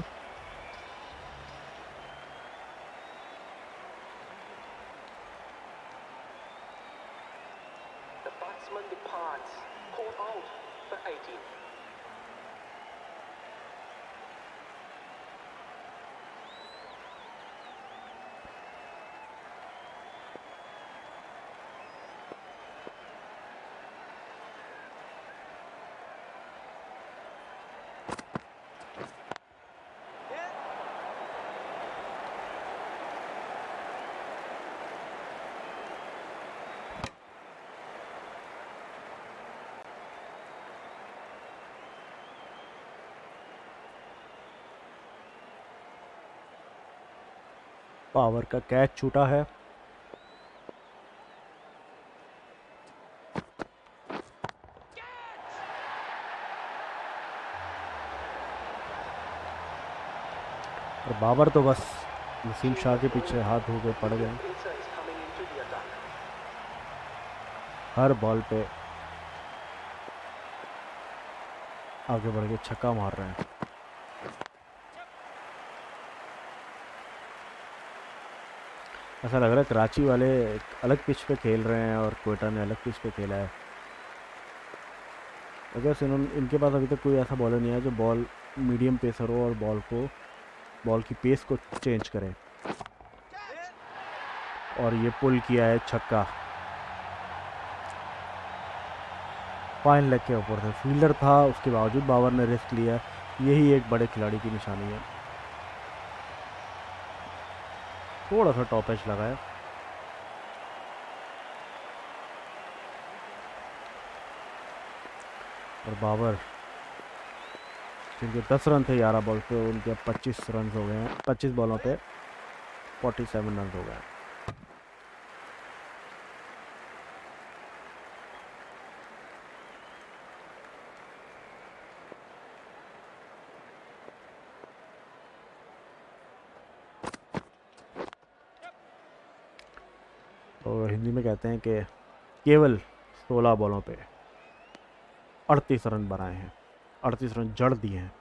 The batsman departs. Called out for 18. Power का कैच छूटा है। और बाबर तो बस नसीम शाह के पीछे हाथ धो के पड़ गए। Pacer is coming into the attack. Her ball पे आगे बढ़ के छक्का मार रहे हैं। ऐसा लग रहा है कराची वाले एक अलग पिच पे खेल रहे हैं और कोयटा ने अलग पिच पे खेला है। अगर इनके पास अभी तक कोई ऐसा बॉलर नहीं है जो बॉल मीडियम पेसर हो और बॉल की पेस को चेंज करे। और ये पुल किया है छक्का फाइन लेग के ऊपर से। फील्डर था, उसके बावजूद बाबर ने रिस्क लिया। यही एक बड़े खिलाड़ी की निशानी है। थोड़ा सा टॉप एज लगा है। और बाबर जिनके 10 रन थे 11 बॉल पे, उनके 25 रन हो गए हैं। 25 बॉलों पे 47 रन हो गए हैं। और हिंदी में कहते हैं कि केवल 16 बॉलों पे 38 रन बनाए हैं, 38 रन जड़ दिए हैं।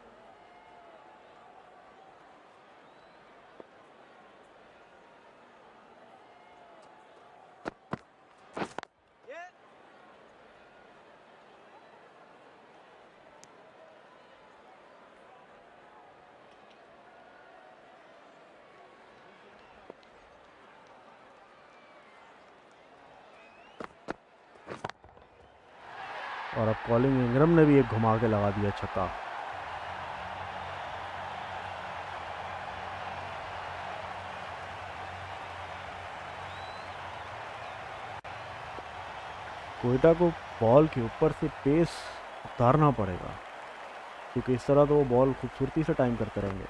और अब कॉलिंग इंग्रम ने भी एक घुमा के लगा दिया छक्का। कोयटा को बॉल के ऊपर से पेस उतारना पड़ेगा, क्योंकि इस तरह तो वो बॉल खूबसूरती से टाइम करते रहेंगे।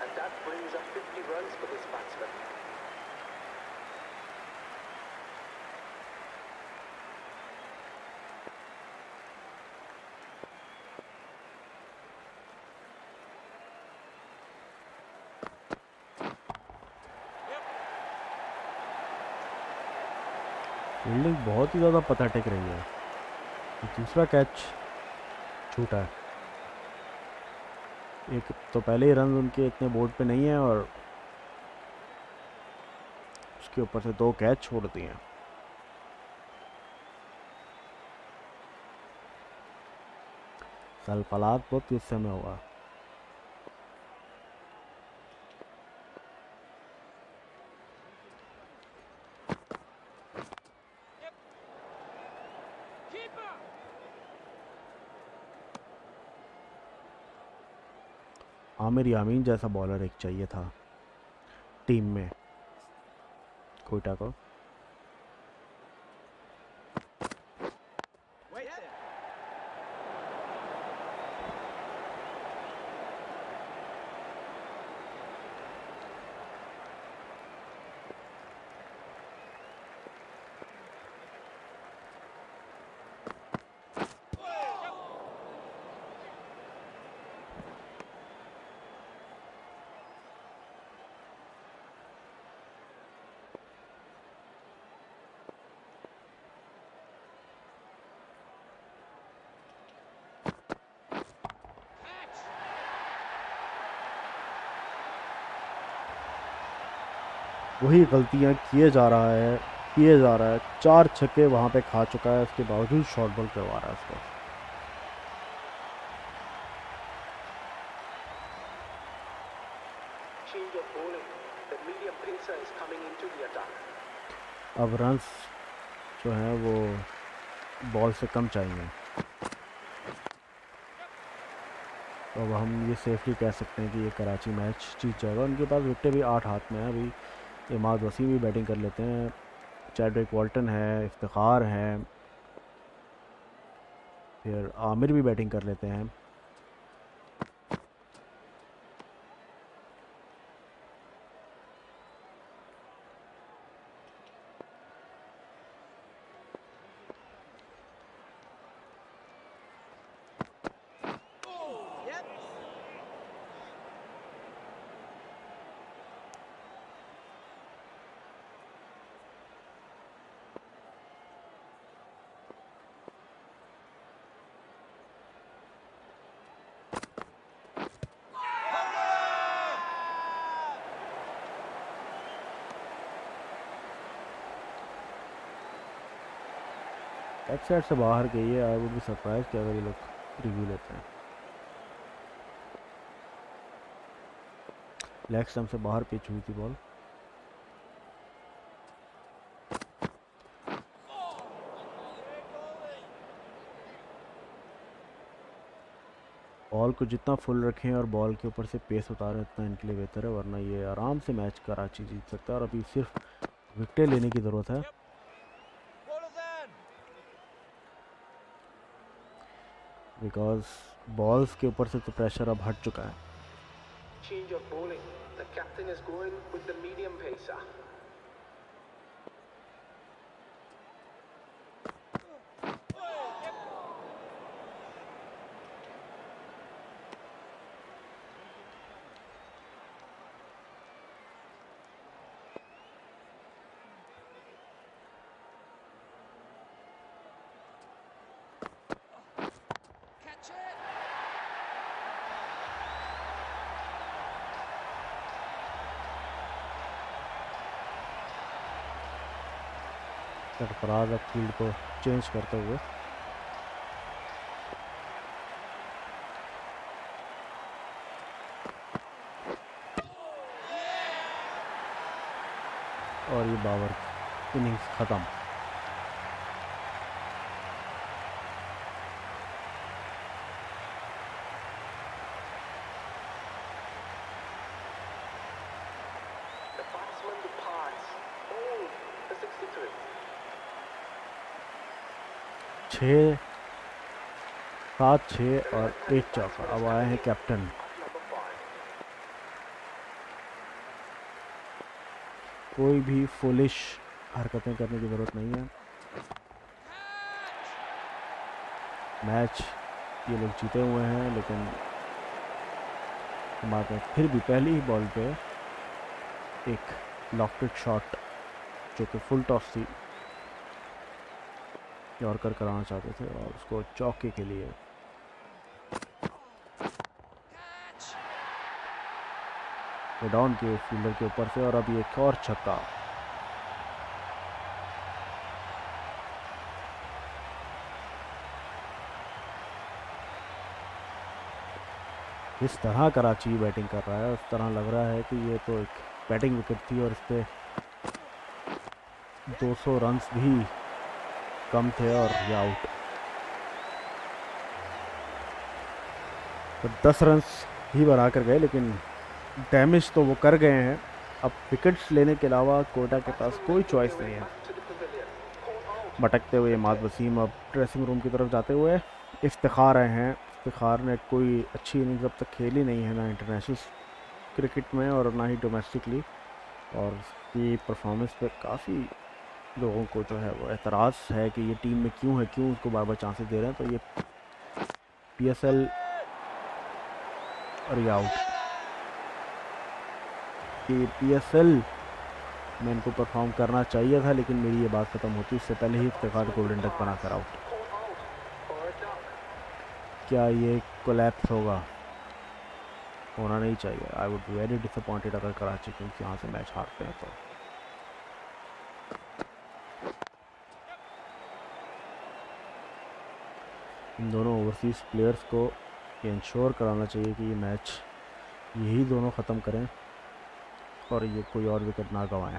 And that brings up 50 runs for this batsman. Fielding बहुत ही ज़्यादा पता टेक रही है। दूसरा कैच छूटा है। एक तो पहले ही रन उनके इतने बोर्ड पे नहीं है और उसके ऊपर से 2 कैच छोड़ दिए हैं। सलपलात बहुत गुस्से में हुआ। आमिर यामीन जैसा बॉलर एक चाहिए था टीम में कोयटा को। वही गलतियां किए जा रहा है। 4 छक्के वहां पे खा चुका है, उसके बावजूद शॉर्ट बॉल करवा रहा है उसको। Change of bowling. The medium pacer is coming into the attack. अब रन्स जो हैं वो बॉल से कम चाहिए। तो अब हम ये सेफली कह सकते हैं कि ये कराची मैच जीत जाएगा। उनके पास विकेटें भी 8 हाथ में है अभी। इमाद वसीम भी बैटिंग कर लेते हैं, चैडविक वॉल्टन है, इफ्तिखार है, फिर आमिर भी बैटिंग कर लेते हैं। बैक साइड से बाहर गई है। आई वुड बी सरप्राइज कि अगर ये लोग रिव्यू लेते हैं। लेग स्टंप से बाहर पिच हुई थी बॉल। बॉल को जितना फुल रखें और बॉल के ऊपर से पेस उतारें उतना इनके लिए बेहतर है, वरना ये आराम से मैच कराची जीत सकता है। और अभी सिर्फ विकेटें लेने की ज़रूरत है। बिकॉज बॉल्स के ऊपर से तो प्रेशर अब हट चुका है। Change of bowling. The captain is going with the medium pacer. Sarfaraz अब फील्ड को चेंज करते हुए और ये बाबर इनिंग्स ख़त्म। The batsman departs. Oh, the 63. 6 7 6 और 1 चौका। अब आए हैं कैप्टन। Number 5. कोई भी फुलिश हरकतें करने की ज़रूरत नहीं है। मैच ये लोग जीते हुए हैं, लेकिन हमारे फिर भी पहली ही बॉल पे एक लॉफ्टेड शॉट जो कि फुल टॉस थी, यॉर्कर कराना चाहते थे और उसको चौके के लिए हेड ऑन किए फील्डर के ऊपर से, और अब ये एक और छक्का। इस तरह कराची बैटिंग कर रहा है, उस तरह लग रहा है कि ये तो एक बैटिंग विकेट थी और इस पर 200 रन्स भी कम थे और ये आउट। तो 10 रन्स ही बना कर गए, लेकिन डैमेज तो वो कर गए हैं। अब विकेट्स लेने के अलावा कोटा के पास कोई चॉइस नहीं है। भटकते हुए इमाद वसीम अब ड्रेसिंग रूम की तरफ जाते हुए इफ्तिखार आए हैं। इफ्तिखार ने कोई अच्छी इनिंग्स अब तक खेली नहीं है, ना इंटरनेशनल क्रिकेट में और ना ही डोमेस्टिकली, और ये परफॉर्मेंस पे काफ़ी लोगों को जो है वो एतराज़ है कि ये टीम में क्यों है, क्यों उसको बार बार चांसेस दे रहे हैं। तो ये PSL और ये आउट, कि PSL में इनको परफॉर्म करना चाहिए था, लेकिन मेरी ये बात ख़त्म होती इससे पहले ही इफ्तिखार गोल्डन डक बनाकर आउट। क्या ये कोलैप्स होगा? होना नहीं चाहिए। I would be very disappointed अगर कराची किंग्स यहाँ से मैच हारते हैं तो। इन दोनों ओवरसीज़ प्लेयर्स को ये इंश्योर कराना चाहिए कि ये मैच यही दोनों ख़त्म करें और ये कोई और विकेट ना गंवाएं।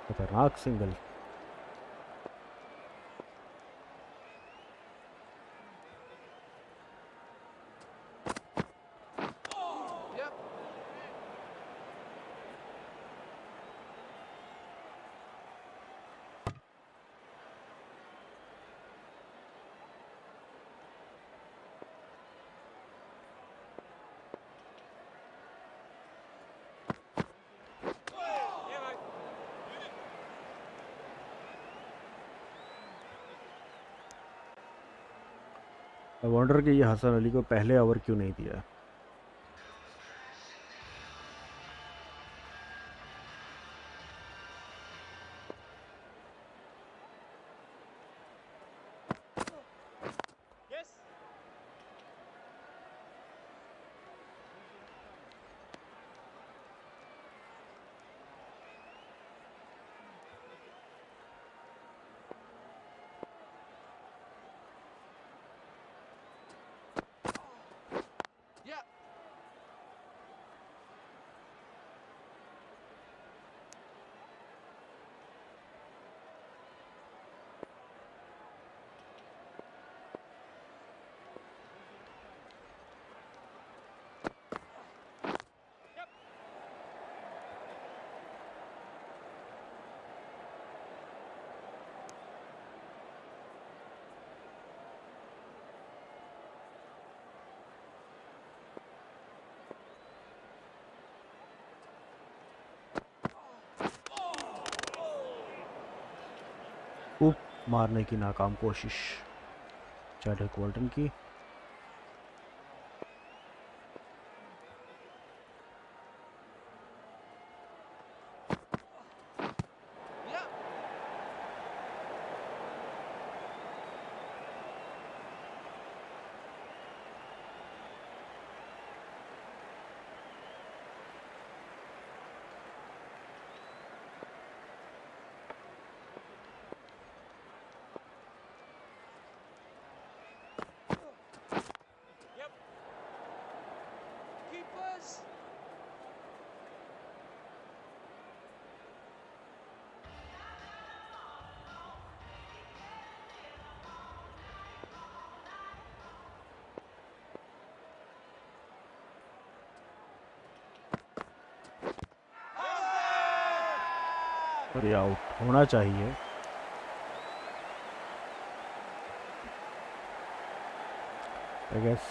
खतरनाक सिंगल। आई वंडर कि ये हसन अली को पहले ओवर क्यों नहीं दिया। खूब मारने की नाकाम कोशिश चैडविक वॉल्टन की। और ये आउट होना चाहिए। आई गेस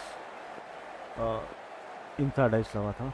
इनसाइड एज लगा था।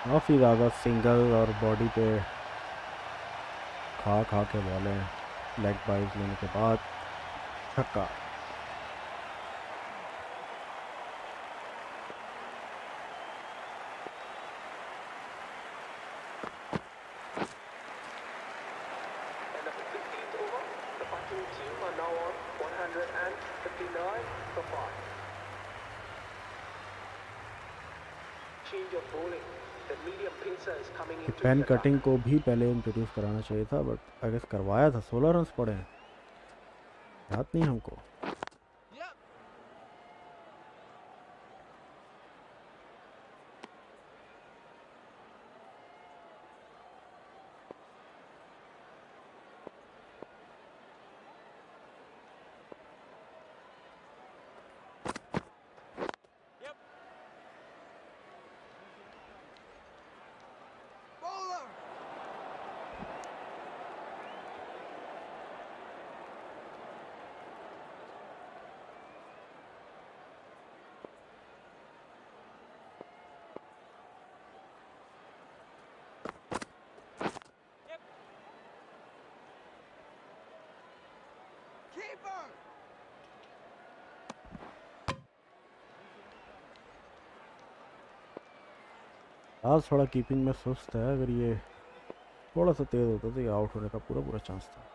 काफ़ी ज़्यादा सिंगल और बॉडी पे खा खा के बॉलें, लेग बाइज लेने के बाद छक्का। And at the 15th over, the batting team are now on 159 for 5. Change of bowling. The medium pacer is coming into pen the attack. Cutting को भी पहले इंट्रोड्यूस कराना चाहिए था, बट आई गेस करवाया था। 16 रन पड़े हैं, याद नहीं हमको। आज थोड़ा कीपिंग में सुस्त है, अगर ये थोड़ा सा तेज होता तो ये आउट होने का पूरा पूरा चांस था।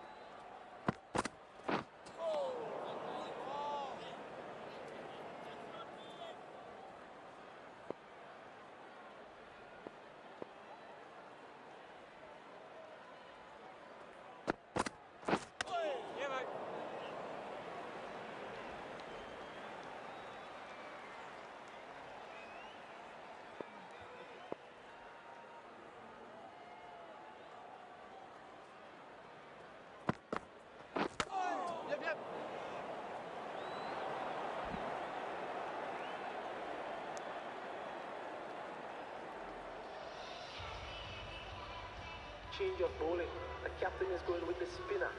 Change of bowling. The captain is going with the spinner.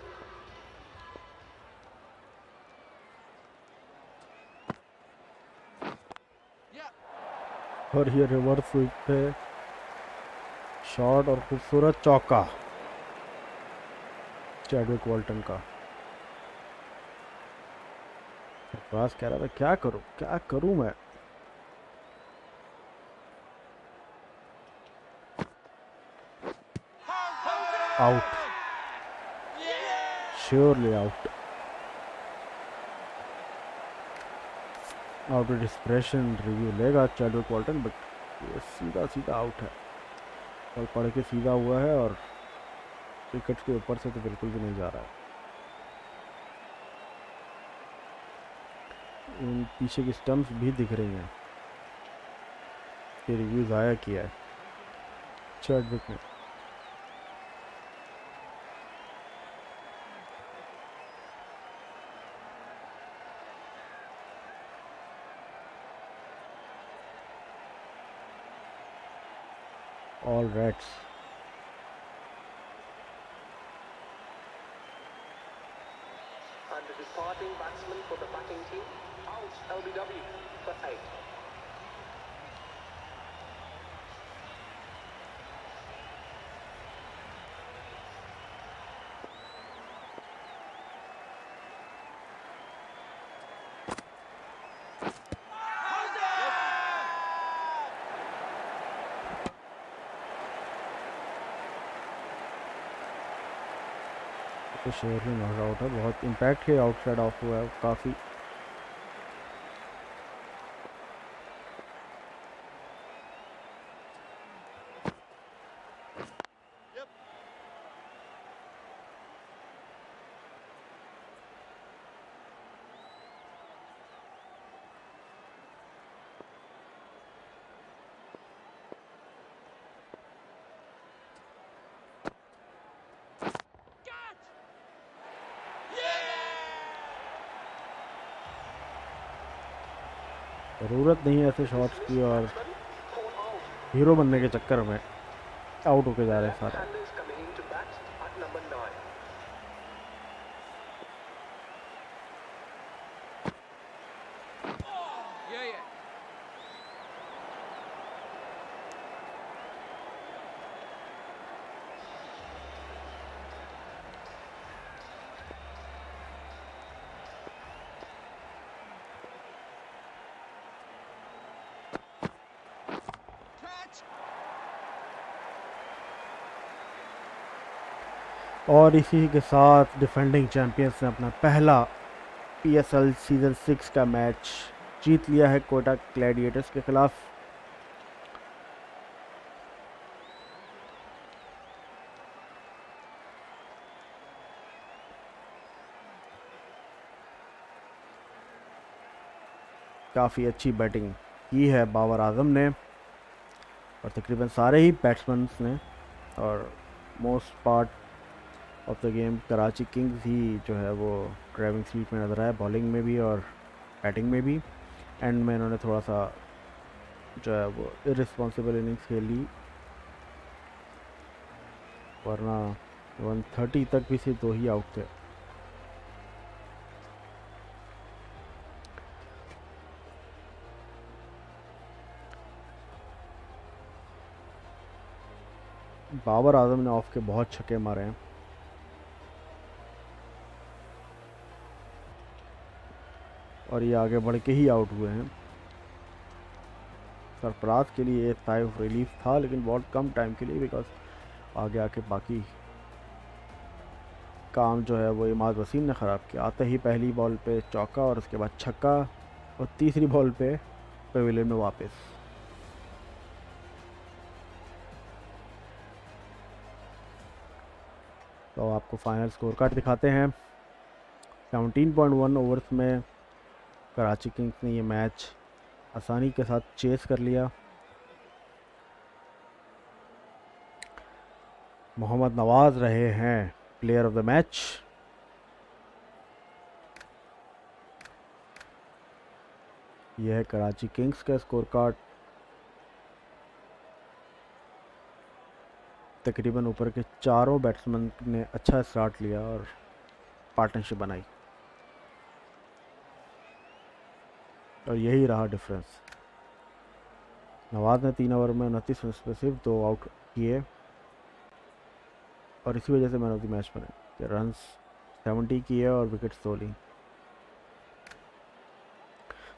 और ये रिवर्स स्वीप पे शॉट और खूबसूरत चौका चैडविक वॉल्टन का। पास कह रहा था क्या करूं मैं। Out, surely out. Out of depression review लेगा चैडविक वॉल्टन, बट ये सीधा सीधा आउट है। और पढ़ के सीधा हुआ है और विकेट के ऊपर से तो बिल्कुल भी नहीं जा रहा है। पीछे की स्टंप्स भी दिख रही हैं, ये रिव्यू ज़ाया किया है चैडविक ने। All Reds. And the departing batsman for the batting team, out LBW for 8. तो शेर ही नॉट आउट है, बहुत इम्पैक्ट है, आउटसाइड ऑफ हुआ है काफ़ी। ज़रूरत नहीं है ऐसे शॉट्स की, और Batsman caught out. हीरो बनने के चक्कर में आउट होके जा रहे हैं सारे। Left-handers coming in to bat at number 9. और इसी के साथ डिफेंडिंग चैंपियंस ने अपना पहला पीएसएल सीज़न 6 का मैच जीत लिया है कोटा ग्लैडिएटर्स के खिलाफ। काफ़ी अच्छी बैटिंग की है बाबर आजम ने, और तकरीबन सारे ही बैट्समैन ने, और most part of the game Karachi kings ही जो है वो ड्राइविंग सीट में नज़र आया, बॉलिंग में भी और बैटिंग में भी। एंड में इन्होंने थोड़ा सा जो है वो इररिस्पॉन्सिबल इनिंग्स खेली, वरना 130 तक भी सिर्फ 2 ही आउट थे। बाबर आजम ने ऑफ के बहुत छक्के मारे हैं, और ये आगे बढ़ के ही आउट हुए हैं। सरफराज के लिए एक टाइम ऑफ रिलीफ था, लेकिन बहुत कम टाइम के लिए, बिकॉज आगे आके बाकी काम जो है वो इमाद वसीम ने ख़राब किया। आते ही पहली बॉल पे चौका, और उसके बाद छक्का, और तीसरी बॉल पे पेविलियन में वापस। तो आपको फाइनल स्कोर कार्ड दिखाते हैं। 17.1 ओवर्स में कराची किंग्स ने ये मैच आसानी के साथ चेस कर लिया। मोहम्मद नवाज रहे हैं प्लेयर ऑफ द मैच। यह है कराची किंग्स का स्कोर कार्ड। तकरीबन ऊपर के चारों बैट्समैन ने अच्छा स्टार्ट लिया और पार्टनरशिप बनाई, और यही रहा डिफरेंस। नवाज ने 3 ओवर में 29 रन पे सिर्फ 2 आउट किए, और इसी वजह से मैन ऑफ द मैच बने कि रन्स 70 किए और विकेट्स 2 ली।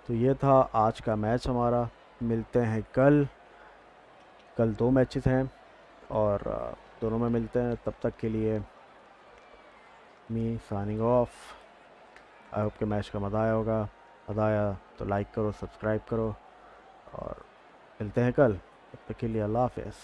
तो ये था आज का मैच हमारा। मिलते हैं कल 2 मैचेस हैं, और दोनों में मिलते हैं। तब तक के लिए मी साइनिंग ऑफ। आई होप के मैच का मज़ा आया होगा। मज़ा आया तो लाइक करो, सब्सक्राइब करो, और मिलते हैं कल। तब तक के लिए अल्लाह हाफ़िज़।